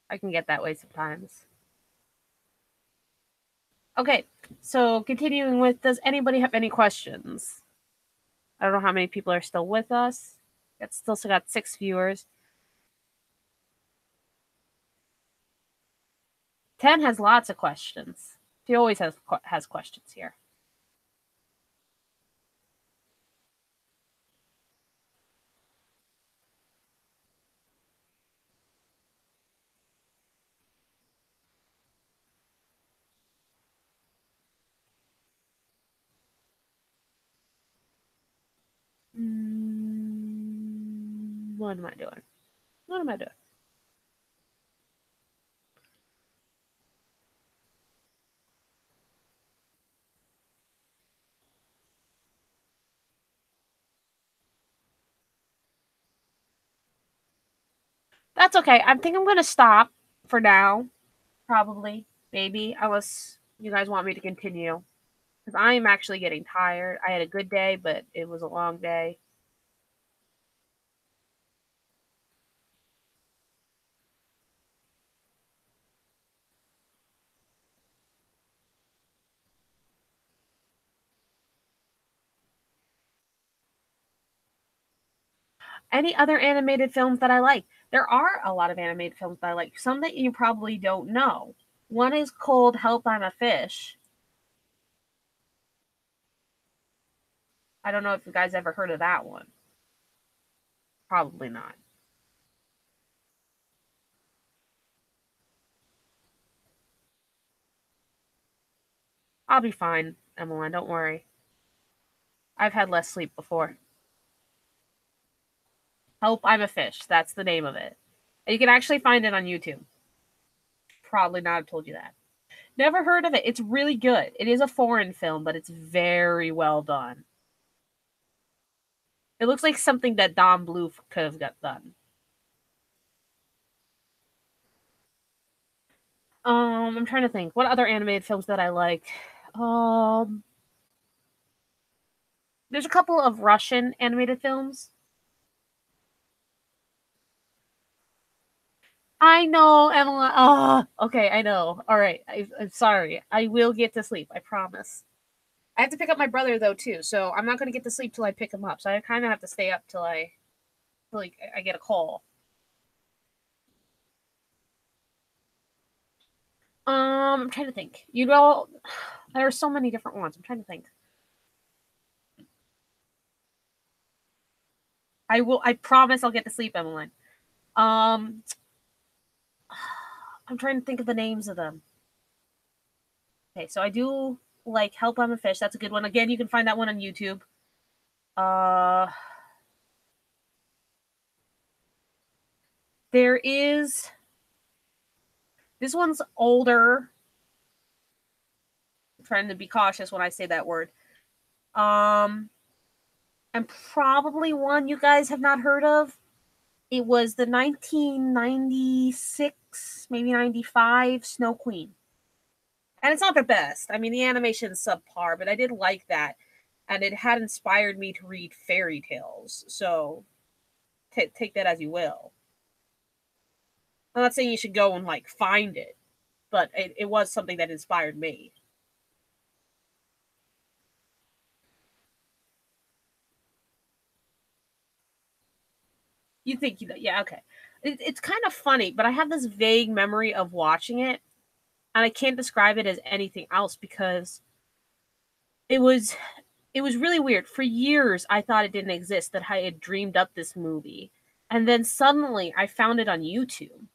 I can get that way sometimes. Okay, so continuing with, does anybody have any questions? I don't know how many people are still with us. It's still got 6 viewers. 10 has lots of questions. He always has questions here. What am I doing? What am I doing? That's okay. I think I'm going to stop for now. Probably. Maybe. Unless you guys want me to continue. Because I am actually getting tired. I had a good day, but it was a long day. Any other animated films that I like? There are a lot of animated films that I like. Some that you probably don't know. One is called Help, I'm a Fish. I don't know if you guys ever heard of that one. Probably not. I'll be fine, Emmeline. Don't worry. I've had less sleep before. Help, I'm a Fish. That's the name of it. And you can actually find it on YouTube. Probably not have told you that. Never heard of it. It's really good. It is a foreign film, but it's very well done. It looks like something that Don Bluth could have got done. I'm trying to think. What other animated films that I like? There's a couple of Russian animated films. I know, Emma. Oh, okay, I know. All right, I'm sorry. I will get to sleep. I promise. I have to pick up my brother though too, so I'm not going to get to sleep till I pick him up. So I kind of have to stay up till I get a call. I'm trying to think. You know, there are so many different ones. I'm trying to think. I will. I promise I'll get to sleep, Emmeline. Um, I'm trying to think of the names of them. Okay, so I do like Help I'm a Fish. That's a good one. Again, you can find that one on YouTube. Uh, there is this one's older. I'm trying to be cautious when I say that word. And probably one you guys have not heard of. It was the 1996, maybe 95 Snow Queen. And it's not the best. I mean, the animation's subpar, but I did like that. And it had inspired me to read fairy tales. So take that as you will. I'm not saying you should go and like find it, but it was something that inspired me. You think, yeah, okay. It's kind of funny, but I have this vague memory of watching it, and I can't describe it as anything else because it was it was really weird. For years, I thought it didn't exist, that I had dreamed up this movie, and then suddenly I found it on YouTube.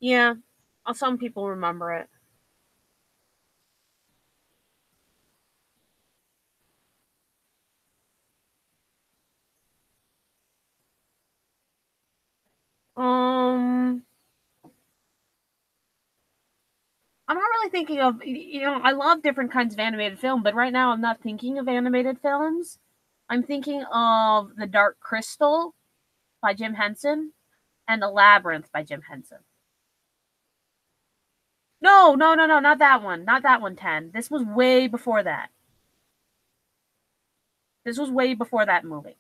Yeah, some people remember it. Um, I'm not really thinking of, I love different kinds of animated film, but right now I'm not thinking of animated films. I'm thinking of The Dark Crystal by Jim Henson and The Labyrinth by Jim Henson. No, no, no, no, not that one. Not that one, 10. This was way before that. This was way before that movie.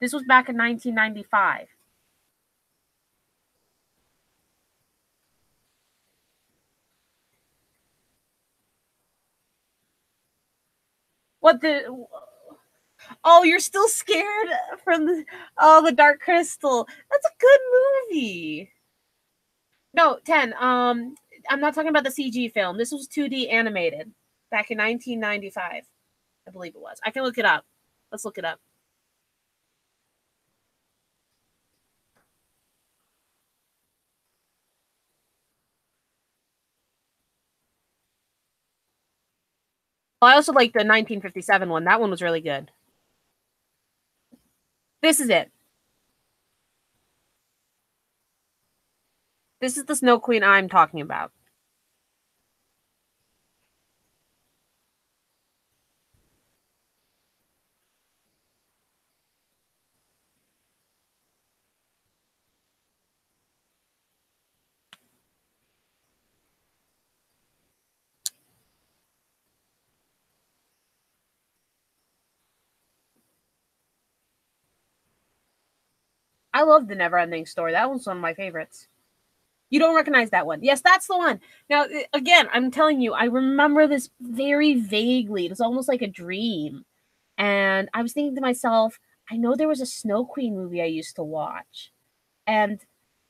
This was back in 1995. What the? Oh, you're still scared from the Dark Crystal. That's a good movie. No, 10. I'm not talking about the CG film. This was 2D animated back in 1995. I believe it was. I can look it up. Let's look it up. Well, I also like the 1957 one. That one was really good. This is it. This is the Snow Queen I'm talking about. I love the Neverending Story. That one's one of my favorites. You don't recognize that one. Yes, that's the one. Now, again, I'm telling you, I remember this very vaguely. It was almost like a dream. And I was thinking to myself, I know there was a Snow Queen movie I used to watch. And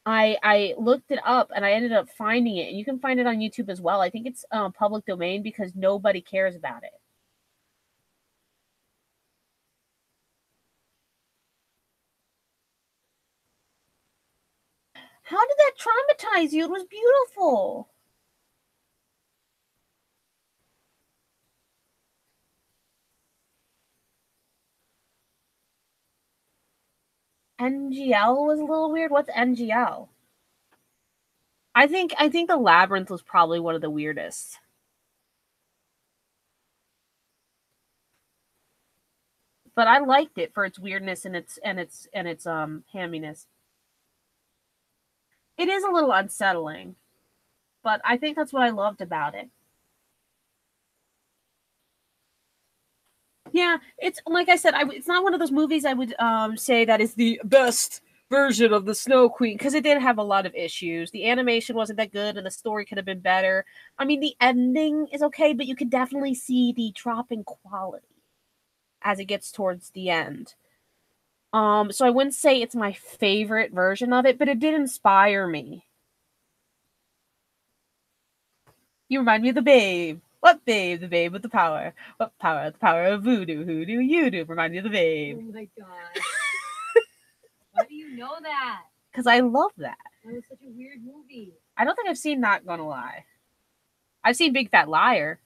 I looked it up and I ended up finding it. And you can find it on YouTube as well. I think it's public domain because nobody cares about it. How did that traumatize you? It was beautiful. NGL was a little weird. What's NGL? I think the Labyrinth was probably one of the weirdest. But I liked it for its weirdness and its hamminess. It is a little unsettling, but I think that's what I loved about it. Yeah, it's like I said, it's not one of those movies I would say that is the best version of the Snow Queen, because it did have a lot of issues. The animation wasn't that good and the story could have been better. I mean, the ending is okay, but you could definitely see the drop in quality as it gets towards the end. So I wouldn't say it's my favorite version of it, but it did inspire me. You remind me of the Babe. What Babe? The Babe with the power. What power? The power of voodoo. Who do you do? Remind me of the Babe. Oh my god. Why do you know that? Because I love that. That was such a weird movie. I don't think I've seen Not Gonna Lie. I've seen Big Fat Liar,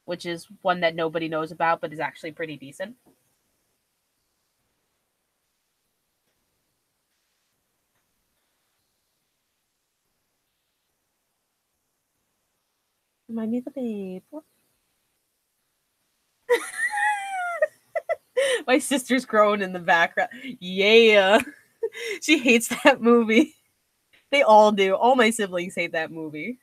which is one that nobody knows about, but is actually pretty decent. Remind me of the Babe. My sister's growing in the background. Yeah. She hates that movie. They all do. All my siblings hate that movie.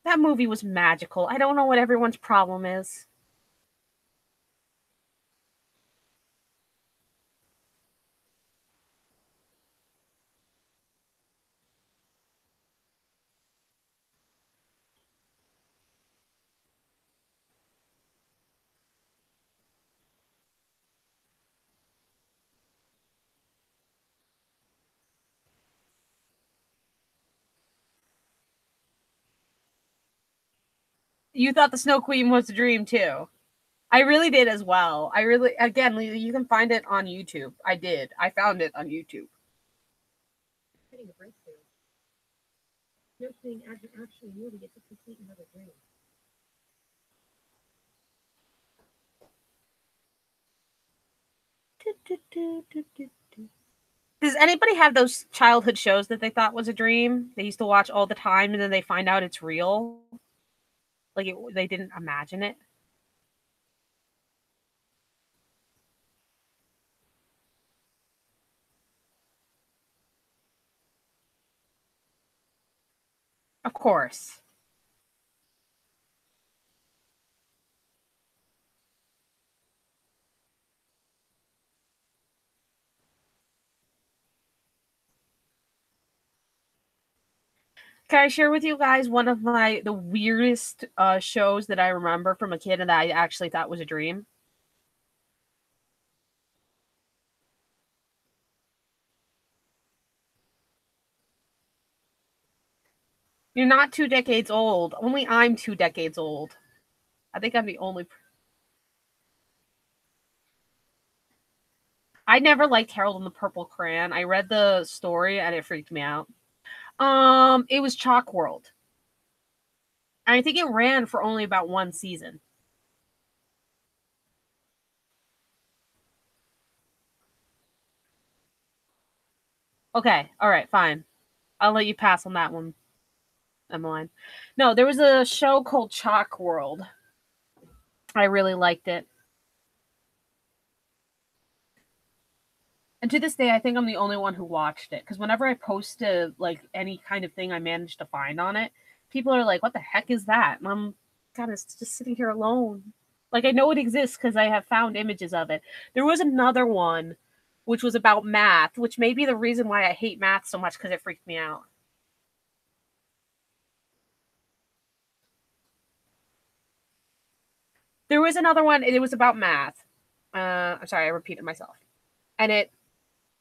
That movie was magical. I don't know what everyone's problem is. You thought the Snow Queen was a dream too. I really did as well. Again, you can find it on YouTube. I did. I found it on YouTube. Getting a breakthrough. Snow Queen actually movie gets to complete another dream. Does anybody have those childhood shows that they thought was a dream? They used to watch all the time and then they find out it's real? They didn't imagine it? Of course. Can I share with you guys one of the weirdest shows that I remember from a kid and that I actually thought was a dream? You're not 2 decades old. Only I'm 2 decades old. I think I'm the only. I never liked Harold and the Purple Crayon. I read the story and it freaked me out. It was Chalk World. And I think it ran for only about one season. Okay, all right, fine. I'll let you pass on that one, Emmeline. No, there was a show called Chalk World. I really liked it. And to this day, I think I'm the only one who watched it because whenever I post any kind of thing I managed to find on it, people are like, "What the heck is that?" And I'm kind of just sitting here alone. Like I know it exists because I have found images of it. There was another one which was about math, which may be the reason why I hate math so much because it freaked me out. There was another one. It was about math. I'm sorry, I repeated myself, and it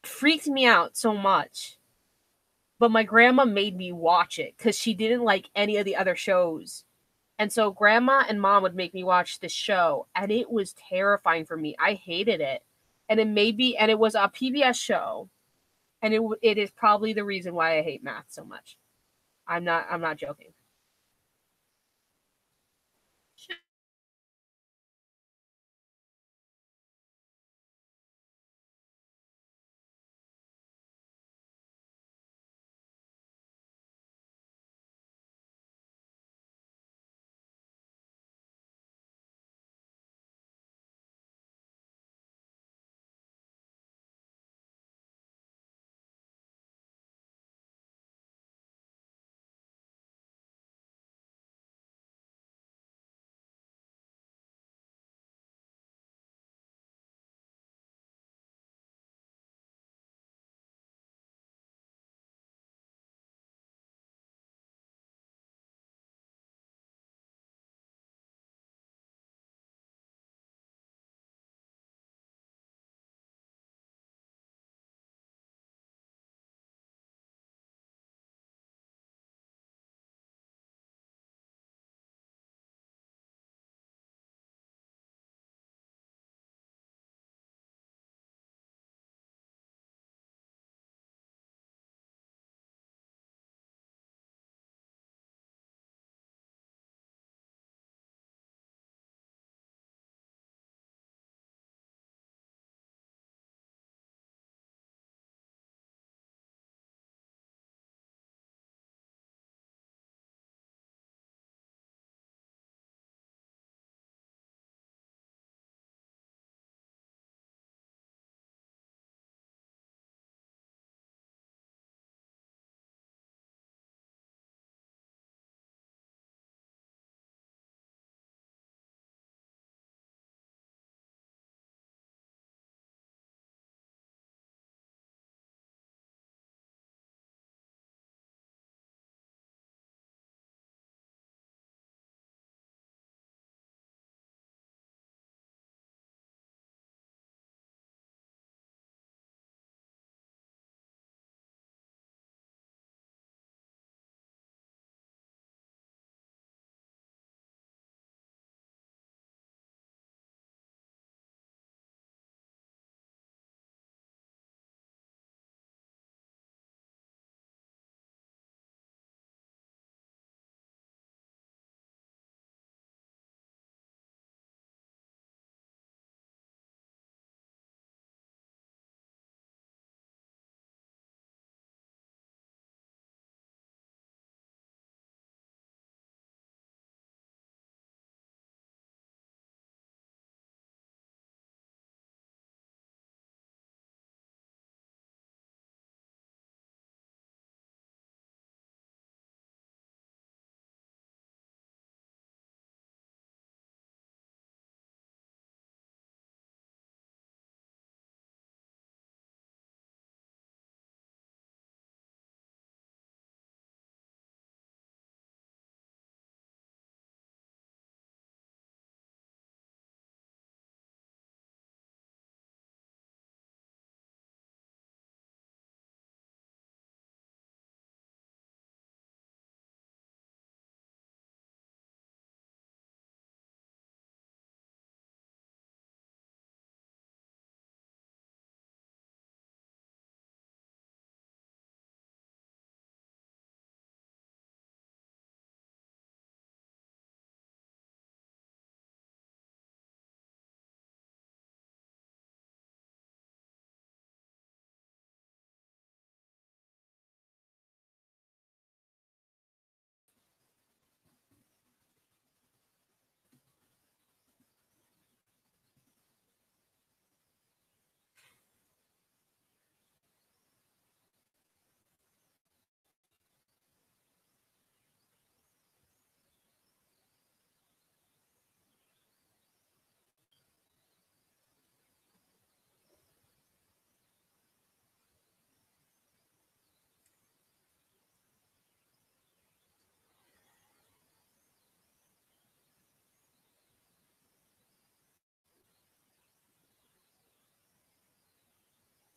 freaked me out so much. But my grandma made me watch it because she didn't like any of the other shows. And so grandma and mom would make me watch this show, and it was terrifying for me. I hated it. And it was a PBS show, and it is probably the reason why I hate math so much. I'm not joking.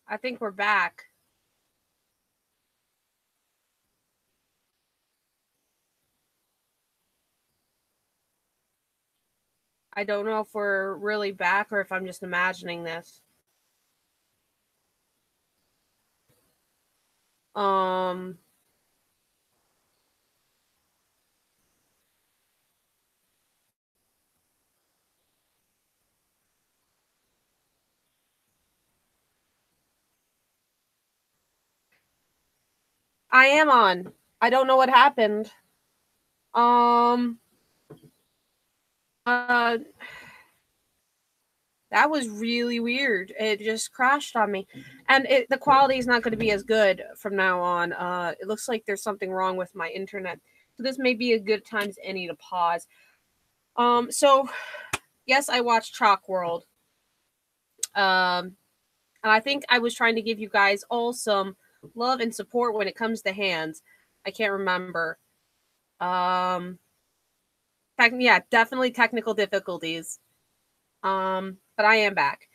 I think we're back. I don't know if we're really back or if I'm just imagining this. I am on. I don't know what happened. That was really weird. It just crashed on me. And the quality is not going to be as good from now on. It looks like there's something wrong with my internet. So this may be a good time as any to pause. So yes, I watched Chalk World. And I think I was trying to give you guys all some love and support when it comes to hands. I can't remember. Yeah, definitely technical difficulties. But I am back.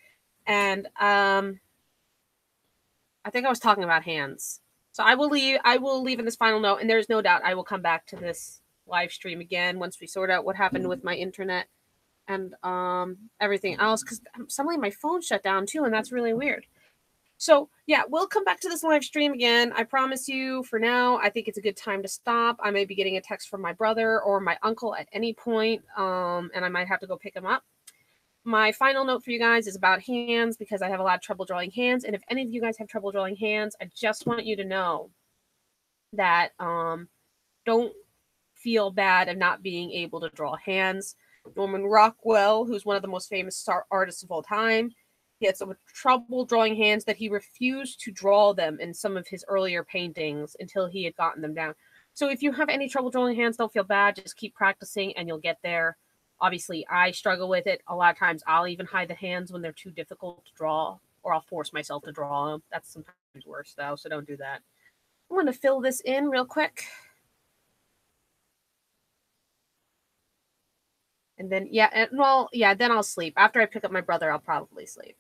And I think I was talking about hands. So I will leave in this final note, and there's no doubt I will come back to this live stream again once we sort out what happened with my internet and everything else, because suddenly my phone shut down too, and that's really weird. So yeah, we'll come back to this live stream again. I promise you. For now, I think it's a good time to stop. I may be getting a text from my brother or my uncle at any point, and I might have to go pick him up. My final note for you guys is about hands, because I have a lot of trouble drawing hands. And if any of you guys have trouble drawing hands, I just want you to know that don't feel bad of not being able to draw hands. Norman Rockwell, who's one of the most famous artists of all time, he had so much trouble drawing hands that he refused to draw them in some of his earlier paintings until he had gotten them down. So if you have any trouble drawing hands, don't feel bad. Just keep practicing and you'll get there. Obviously, I struggle with it. A lot of times I'll even hide the hands when they're too difficult to draw, or I'll force myself to draw them. That's sometimes worse, though, so don't do that. I'm going to fill this in real quick. And then, then I'll sleep. After I pick up my brother, I'll probably sleep.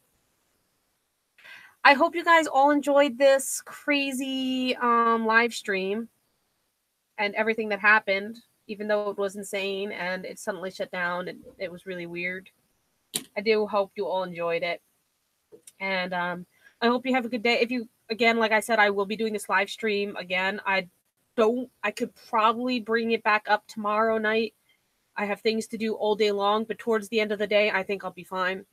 I hope you guys all enjoyed this crazy live stream and everything that happened, even though it was insane and it suddenly shut down and it was really weird. I do hope you all enjoyed it. And I hope you have a good day. If you, again, like I said, I will be doing this live stream again. I could probably bring it back up tomorrow night. I have things to do all day long, but towards the end of the day, I think I'll be fine.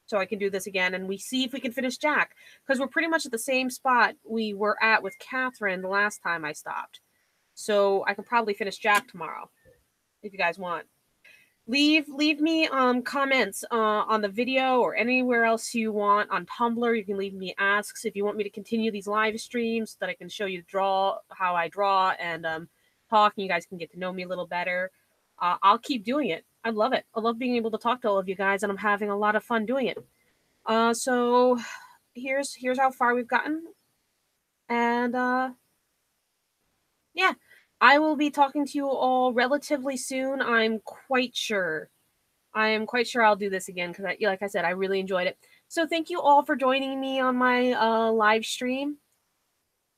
So I can do this again, and we see if we can finish Jack, because we're pretty much at the same spot we were at with Catherine the last time I stopped. So I can probably finish Jack tomorrow, if you guys want. Leave me comments on the video or anywhere else you want on Tumblr. You can leave me asks if you want me to continue these live streams so that I can show you how I draw and talk, and you guys can get to know me a little better. I'll keep doing it. I love it. I love being able to talk to all of you guys, and I'm having a lot of fun doing it. So here's how far we've gotten. And yeah, I will be talking to you all relatively soon. I am quite sure I'll do this again because, like I said, I really enjoyed it. So thank you all for joining me on my live stream.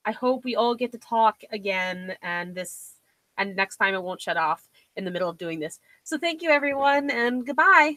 I hope we all get to talk again, and next time it won't shut off in the middle of doing this. So thank you, everyone, and goodbye.